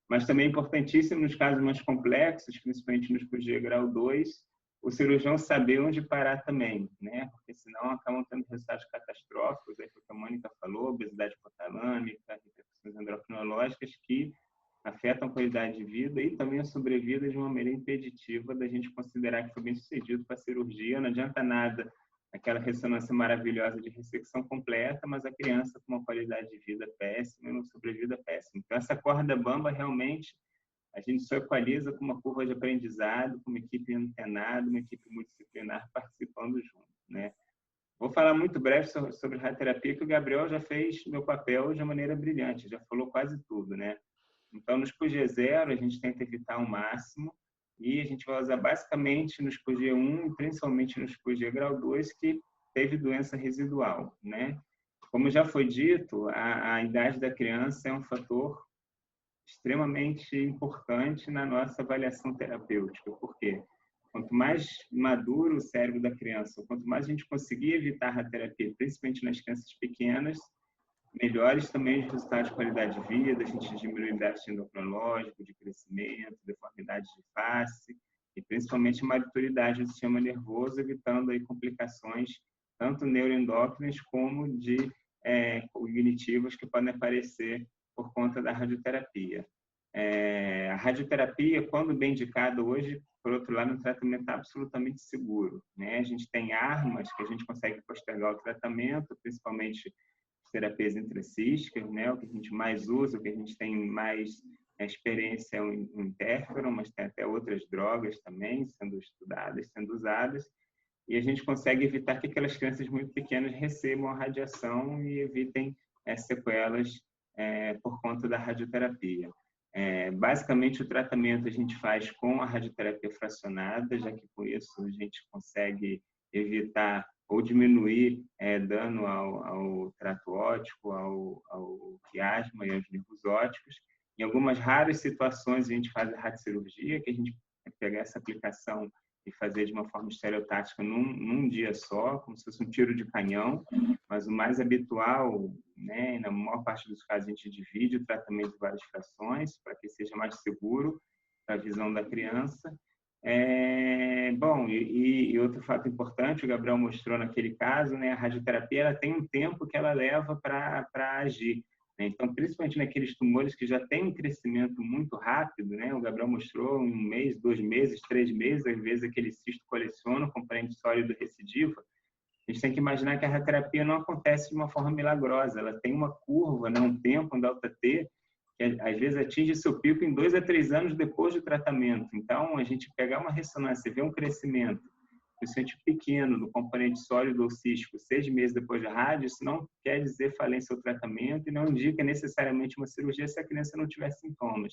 mas também é importantíssimo nos casos mais complexos, principalmente nos PG grau 2, o cirurgião saber onde parar também, né? Porque senão acabam tendo resultados catastróficos, aí foi o que a Mônica falou, obesidade hipotalâmica, repercussões endocrinológicas que afetam a qualidade de vida e também a sobrevida de uma maneira impeditiva da gente considerar que foi bem sucedido para a cirurgia. Não adianta nada aquela ressonância maravilhosa de ressecção completa, mas a criança com uma qualidade de vida péssima e uma sobrevida péssima. Então, essa corda bamba, realmente, a gente só equaliza com uma curva de aprendizado, com uma equipe antenada, uma equipe multidisciplinar participando junto, né? Vou falar muito breve sobre radioterapia, que o Gabriel já fez meu papel de maneira brilhante, já falou quase tudo, né? Então, nos PG0, a gente tenta evitar ao máximo, e a gente vai usar basicamente no SPUG 1 e principalmente no SPUG grau 2, que teve doença residual, né? Como já foi dito, a idade da criança é um fator extremamente importante na nossa avaliação terapêutica. Por quê? Quanto mais maduro o cérebro da criança, quanto mais a gente conseguir evitar a radioterapia, principalmente nas crianças pequenas, melhores também os resultados de qualidade de vida, a gente diminui o déficit endocrinológico, de crescimento, deformidades de face e principalmente a maturidade do sistema nervoso, evitando aí complicações tanto neuroendócrinas como de cognitivas que podem aparecer por conta da radioterapia. A radioterapia, quando bem indicada hoje, por outro lado, é um tratamento absolutamente seguro, né? A gente tem armas que a gente consegue postergar o tratamento, principalmente terapias intracísticas, né? O que a gente mais usa, o que a gente tem mais experiência é o interferon, mas tem até outras drogas também sendo estudadas, sendo usadas, e a gente consegue evitar que aquelas crianças muito pequenas recebam a radiação e evitem sequelas por conta da radioterapia. Basicamente, o tratamento a gente faz com a radioterapia fracionada, já que com isso a gente consegue evitar ou diminuir dano ao trato óptico, ao quiasma e aos nervos ópticos. Em algumas raras situações, a gente faz a radiocirurgia, que a gente pega essa aplicação e fazer de uma forma estereotática num dia só, como se fosse um tiro de canhão, mas o mais habitual, né, na maior parte dos casos, a gente divide o tratamento em várias frações, para que seja mais seguro para a visão da criança. Bom, e outro fato importante, o Gabriel mostrou naquele caso, né, a radioterapia ela tem um tempo que ela leva para agir. Então, principalmente naqueles tumores que já têm um crescimento muito rápido, né? O Gabriel mostrou 1 mês, 2 meses, 3 meses, às vezes aquele cisto coleciona, o componente sólido recidiva. A gente tem que imaginar que a radioterapia não acontece de uma forma milagrosa, ela tem uma curva, né? Um tempo, um delta T, que às vezes atinge seu pico em 2 a 3 anos depois do tratamento. Então, a gente pegar uma ressonância e ver um crescimento principalmente pequeno, do componente sólido ou cístico, 6 meses depois da rádio, isso não quer dizer falência ou tratamento e não indica necessariamente uma cirurgia se a criança não tiver sintomas.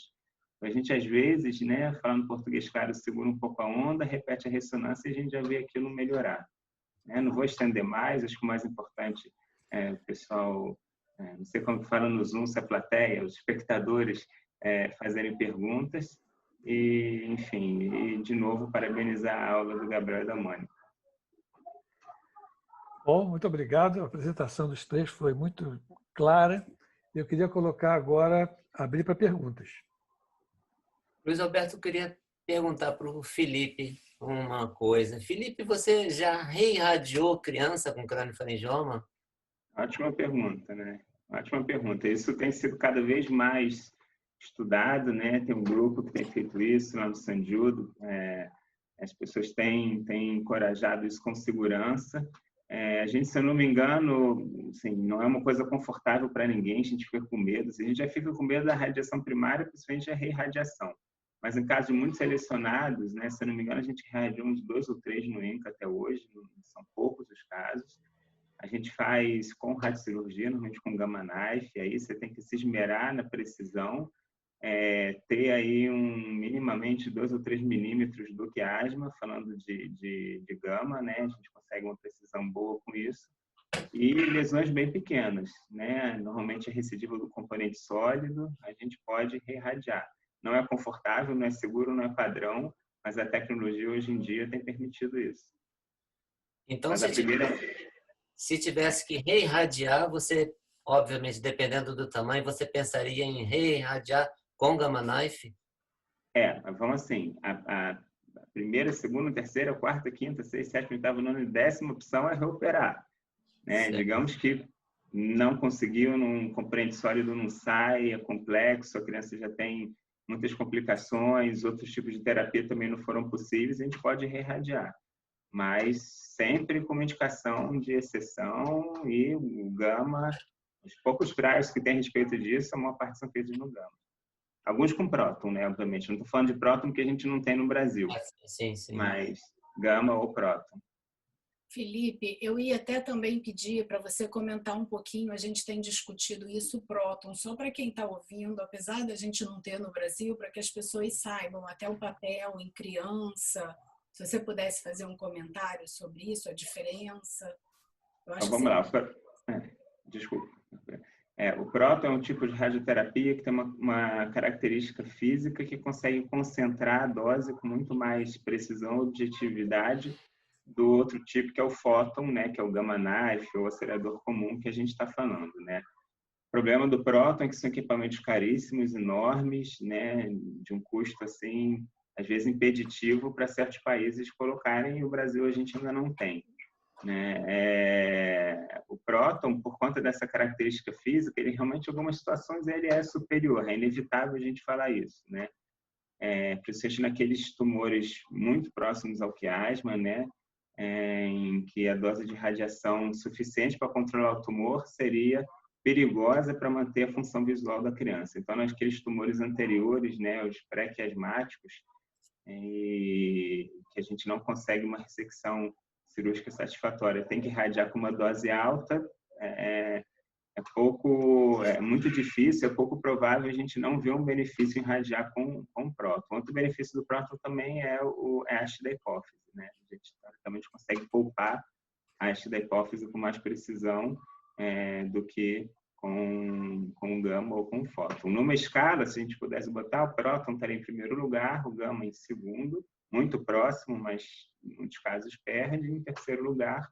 A gente, às vezes, né, falando português claro, segura um pouco a onda, repete a ressonância e a gente já vê aquilo melhorar. Não vou estender mais, acho que o mais importante é o pessoal, não sei como fala no Zoom, se a plateia, os espectadores fazerem perguntas. E, enfim, e de novo parabenizar a aula do Gabriel e da Mônica. Bom, muito obrigado. A apresentação dos três foi muito clara. Eu queria colocar agora, abrir para perguntas. Luiz Alberto, eu queria perguntar para o Felipe uma coisa. Felipe, você já reirradiou criança com craniofaringioma? Ótima pergunta, né? Ótima pergunta. Isso tem sido cada vez mais estudado, né? Tem um grupo que tem feito isso lá no San Judo. As pessoas têm encorajado isso com segurança. A gente, se eu não me engano, assim, não é uma coisa confortável para ninguém, a gente fica com medo. A gente já fica com medo da radiação primária, principalmente a reirradiação. Mas em casos muito selecionados, né? Se eu não me engano, a gente irradiou uns 2 ou 3 no INCA até hoje, são poucos os casos. A gente faz com radiocirurgia, normalmente com gamma knife, aí você tem que se esmerar na precisão, ter aí minimamente 2 ou 3 milímetros do quiasma, falando de gama, né? A gente consegue uma precisão boa com isso. E lesões bem pequenas, né? Normalmente é recidiva do componente sólido, a gente pode reirradiar. Não é confortável, não é seguro, não é padrão, mas a tecnologia hoje em dia tem permitido isso. Então, se tivesse que reirradiar, você, obviamente, dependendo do tamanho, você pensaria em reirradiar com gamma knife? Vamos assim, a primeira, segunda, terceira, quarta, quinta, sexta, sétima, oitava, nona e 10ª opção é reoperar. Né? Digamos que não conseguiu, num componente sólido não sai, é complexo, a criança já tem muitas complicações, outros tipos de terapia também não foram possíveis, a gente pode reirradiar. Mas sempre com uma indicação de exceção e o gama, os poucos trials que tem a respeito disso, a maior parte são feitos no gama. Alguns com próton, né, obviamente. Não estou falando de próton que a gente não tem no Brasil. Sim. Mas gama ou próton. Felipe, eu ia até também pedir para você comentar um pouquinho, a gente tem discutido isso, o próton, só para quem está ouvindo, apesar da gente não ter no Brasil, para que as pessoas saibam até o papel em criança, se você pudesse fazer um comentário sobre isso, a diferença. Eu acho Então, vamos lá. Desculpa. O próton é um tipo de radioterapia que tem uma característica física que consegue concentrar a dose com muito mais precisão e objetividade do outro tipo, que é o fóton, né, que é o gamma knife ou acelerador comum que a gente está falando, né. O problema do próton é que são equipamentos caríssimos, enormes, né, de um custo assim, às vezes impeditivo para certos países colocarem, e o Brasil a gente ainda não tem, né. O próton, por conta dessa característica física, ele realmente em algumas situações ele é superior, é inevitável a gente falar isso, né. Principalmente naqueles tumores muito próximos ao quiasma, né, em que a dose de radiação suficiente para controlar o tumor seria perigosa para manter a função visual da criança. Então, naqueles tumores anteriores, né, os pré-quiasmáticos, que a gente não consegue uma ressecção cirúrgica satisfatória, tem que irradiar com uma dose alta, é muito difícil, é pouco provável a gente não ver um benefício em irradiar com próton. Outro benefício do próton também é a haste da hipófise, né? A gente teoricamente consegue poupar a haste da hipófise com mais precisão do que com o gama ou com o fóton. Numa escala, se a gente pudesse botar, o próton estaria em primeiro lugar, o gama em segundo, muito próximo, mas em muitos casos perde. Em terceiro lugar,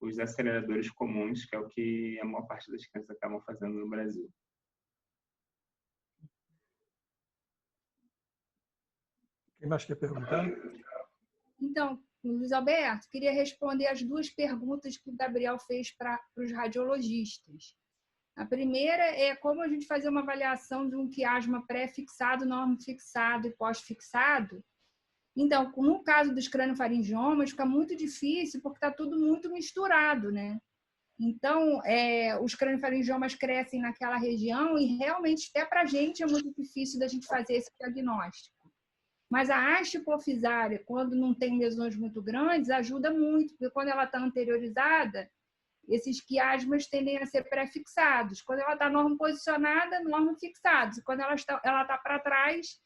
os aceleradores comuns, que é o que a maior parte das crianças acabam fazendo no Brasil. Quem mais quer perguntar? Então, Luiz Alberto, queria responder as duas perguntas que o Gabriel fez para os radiologistas. A primeira é como a gente fazer uma avaliação de um quiasma pré-fixado, normo-fixado e pós-fixado. Então, no caso dos craniofaringiomas, fica muito difícil porque está tudo muito misturado, né? Então, os craniofaringiomas crescem naquela região e realmente até para a gente é muito difícil da gente fazer esse diagnóstico. Mas a haste hipofisária, quando não tem lesões muito grandes, ajuda muito, porque quando ela está anteriorizada, esses quiasmas tendem a ser pré-fixados. Quando ela está normo-posicionada, normo-fixados. E quando ela está para trás,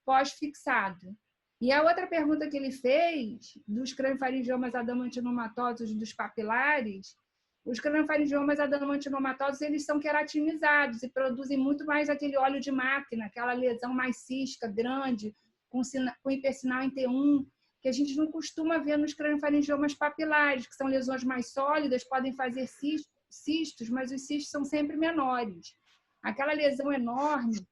pós-fixado. E a outra pergunta que ele fez, dos craniofaringiomas adamantinomatosos dos papilares, os craniofaringiomas adamantinomatosos, eles são queratinizados e produzem muito mais aquele óleo de máquina, aquela lesão mais cística, grande, com hipersinal em T1, que a gente não costuma ver nos craniofaringiomas papilares, que são lesões mais sólidas, podem fazer cistos, mas os cistos são sempre menores. Aquela lesão enorme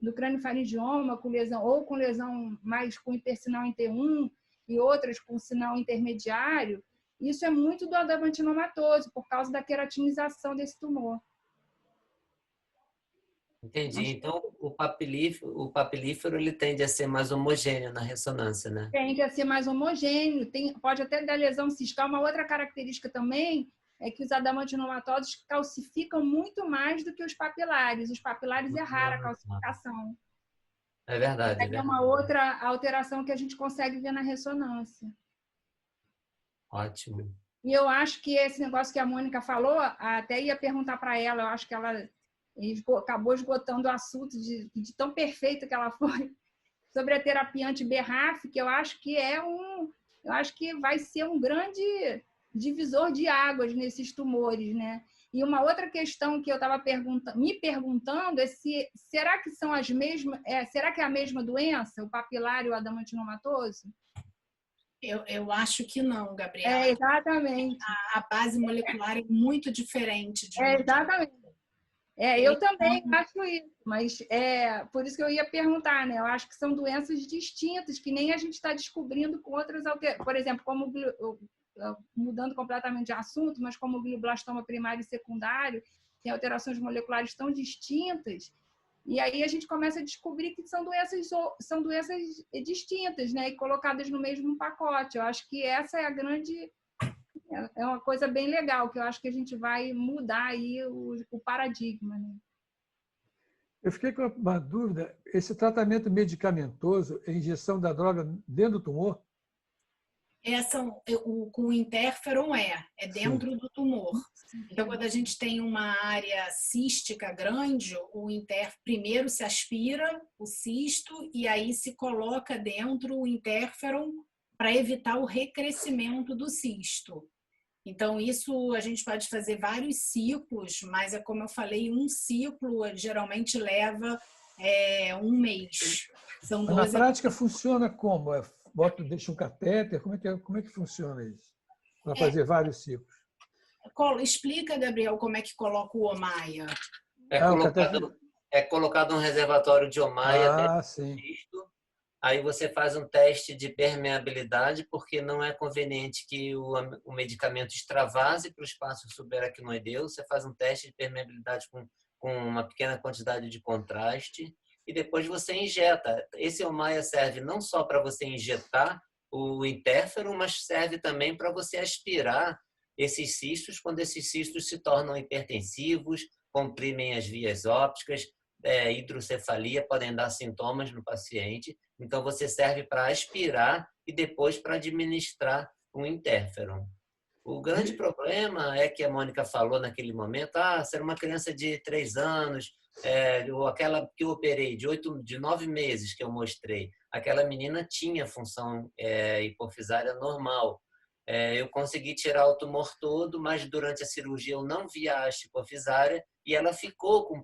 do craniofaringioma, com lesão mais com hipersinal em T1 e outras com sinal intermediário, isso é muito do adamantinomatoso, por causa da queratinização desse tumor. Entendi. Então, o papilífero ele tende a ser mais homogêneo na ressonância, né? Tende a ser mais homogêneo. Pode até dar lesão ciscal. Uma outra característica também é que os adamantinomatosos calcificam muito mais do que os papilares. Os papilares é rara a calcificação. É verdade. É uma outra alteração que a gente consegue ver na ressonância. Ótimo. E eu acho que esse negócio que a Mônica falou, até ia perguntar para ela, eu acho que ela acabou esgotando o assunto de tão perfeita que ela foi, sobre a terapia anti-BRAF, que eu acho que vai ser um grande divisor de águas nesses tumores, né? E uma outra questão que eu estava me perguntando é será que são as mesmas, será que é a mesma doença, o papilar e o adamantinomatoso? Eu acho que não, Gabriela. Exatamente. A base molecular é muito diferente. Exatamente. Eu também acho isso, mas por isso que eu ia perguntar, né? Eu acho que são doenças distintas, que nem a gente está descobrindo com outras alterações. Por exemplo, como mudando completamente de assunto, mas como o glioblastoma primário e secundário, tem alterações moleculares tão distintas, e aí a gente começa a descobrir que são doenças distintas, né? E colocadas no mesmo pacote. Eu acho que essa é a grande... É uma coisa bem legal, que eu acho que a gente vai mudar aí o paradigma, né? Eu fiquei com uma dúvida. Esse tratamento medicamentoso é injeção da droga dentro do tumor? Com o interferon é dentro do tumor. Então, quando a gente tem uma área cística grande, primeiro se aspira o cisto e aí se coloca dentro o interferon para evitar o recrescimento do cisto. Então, isso a gente pode fazer vários ciclos, mas é como eu falei, um ciclo geralmente leva 1 mês. São 12... Na prática funciona como? Deixa um catéter? Como é que funciona isso? Para fazer vários ciclos. Explica, Gabriel, como é que coloca o Omaia. É colocado um reservatório de Omaia dentro do cisto. Aí você faz um teste de permeabilidade, porque não é conveniente que o medicamento extravase para o espaço subaracnoideu. Você faz um teste de permeabilidade com uma pequena quantidade de contraste e depois você injeta. Esse Omaia serve não só para você injetar o interferon, mas serve também para você aspirar esses cistos quando esses cistos se tornam hipertensivos, comprimem as vias ópticas, hidrocefalia, podem dar sintomas no paciente. Então, você serve para aspirar e depois para administrar o interferon. O grande problema é que a Mônica falou naquele momento, se era uma criança de 3 anos, ou aquela que eu operei, de 9 meses que eu mostrei, aquela menina tinha função hipofisária normal. Eu consegui tirar o tumor todo, mas durante a cirurgia eu não vi a haste hipofisária e ela ficou com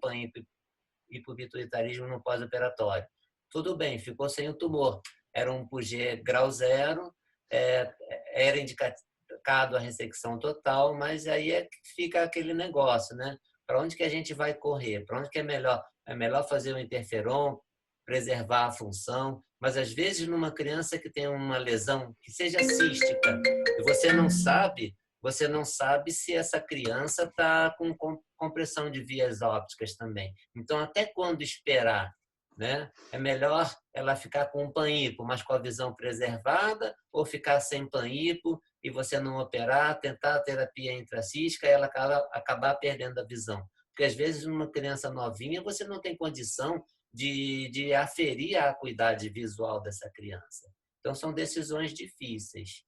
hipopituitarismo no pós-operatório. Tudo bem, ficou sem o tumor. Era um PUG grau 0, era indicado a ressecção total, mas aí fica aquele negócio, né? Para onde que a gente vai correr? Para onde que é melhor? É melhor fazer o interferon, preservar a função, mas às vezes numa criança que tem uma lesão que seja cística, e você não sabe se essa criança está com compressão de vias ópticas também. Então, até quando esperar, né? É melhor ela ficar com um pan-hipo, mas com a visão preservada, ou ficar sem pan-hipo e você não operar, tentar a terapia intracística e ela acabar perdendo a visão. Porque às vezes numa criança novinha você não tem condição de aferir a acuidade visual dessa criança. Então, são decisões difíceis.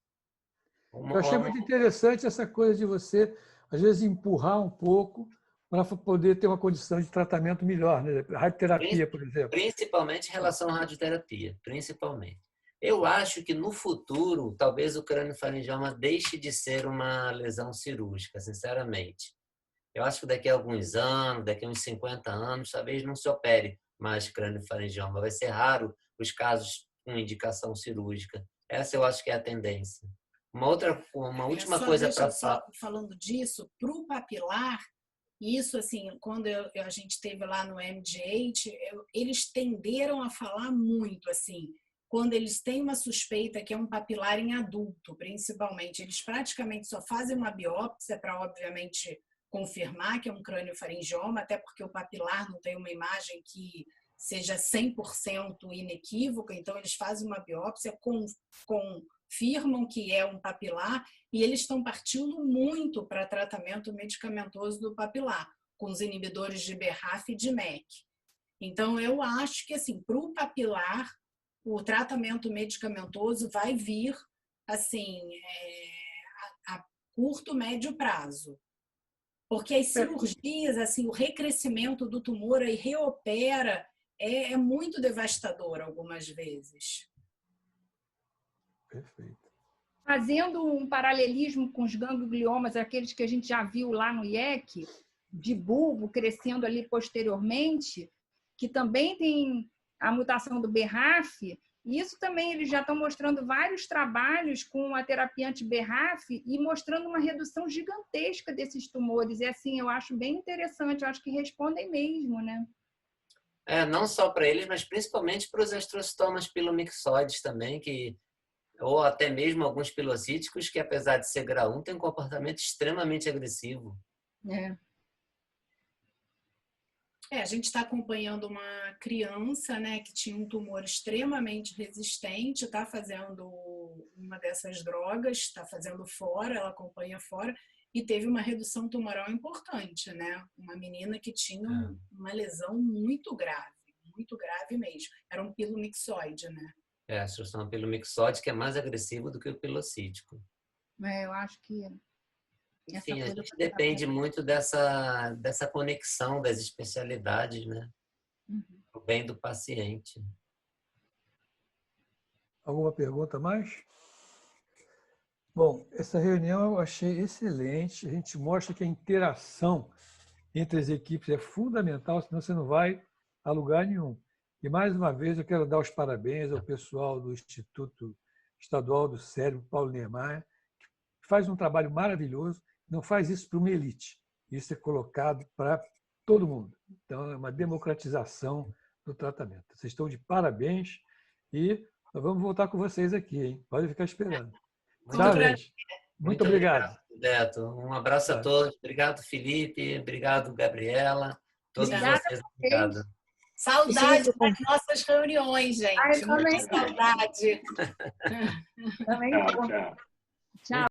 Eu achei muito interessante essa coisa de você, às vezes, empurrar um pouco para poder ter uma condição de tratamento melhor, né? Radioterapia, por exemplo. Principalmente em relação à radioterapia, principalmente. Eu acho que no futuro, talvez o crâniofaringioma deixe de ser uma lesão cirúrgica, sinceramente. Eu acho que daqui a alguns anos, daqui a uns 50 anos, talvez não se opere mais crâniofaringioma. Vai ser raro os casos com indicação cirúrgica. Essa eu acho que é a tendência. Uma última coisa para falar. Falando disso, para o papilar, isso, assim, quando a gente teve lá no MGH, eles tenderam a falar muito, assim, quando eles têm uma suspeita que é um papilar em adulto, principalmente. Eles praticamente só fazem uma biópsia para, obviamente, confirmar que é um crâniofaringioma, até porque o papilar não tem uma imagem que seja 100% inequívoca, então eles fazem uma biópsia, confirmam que é um papilar e eles estão partindo muito para tratamento medicamentoso do papilar, com os inibidores de BRAF e de MEK. Então, eu acho que, assim, para o papilar, o tratamento medicamentoso vai vir, assim, a curto, médio prazo. Porque as cirurgias, assim, o recrescimento do tumor aí reopera, é muito devastador algumas vezes. Perfeito. Fazendo um paralelismo com os gangliomas, aqueles que a gente já viu lá no IEC, de bulbo crescendo ali posteriormente, que também tem a mutação do BRAF, isso também eles já estão mostrando vários trabalhos com a terapia anti-BRAF e mostrando uma redução gigantesca desses tumores. E assim, eu acho bem interessante, eu acho que respondem mesmo, né? Não só para eles, mas principalmente para os astrocitomas pilomixoides também, ou até mesmo alguns pilocíticos, que apesar de ser grau 1, tem um comportamento extremamente agressivo. A gente está acompanhando uma criança, né, que tinha um tumor extremamente resistente, está fazendo uma dessas drogas, está fazendo fora, ela acompanha fora, e teve uma redução tumoral importante, né? Uma menina que tinha uma lesão muito grave mesmo. Era um pilomixoide, né? A absorção pelo mixótico é mais agressivo do que o pilocítico. Eu acho que... Enfim, a gente depende muito dessa conexão das especialidades, né? O bem do paciente. Alguma pergunta mais? Bom, essa reunião eu achei excelente. A gente mostra que a interação entre as equipes é fundamental, senão você não vai a lugar nenhum. E, mais uma vez, eu quero dar os parabéns ao pessoal do Instituto Estadual do Cérebro, Paulo Niemeyer, que faz um trabalho maravilhoso, não faz isso para uma elite. Isso é colocado para todo mundo. Então, é uma democratização do tratamento. Vocês estão de parabéns e nós vamos voltar com vocês aqui, hein? Pode ficar esperando. Tchau, gente. Muito obrigado. Beto. Um abraço a todos. Obrigado, Felipe. Obrigado, Gabriela. Todos vocês, obrigado. Saudade das nossas reuniões, gente. Ai, muita saudade. Também. Tchau, tchau. Tchau.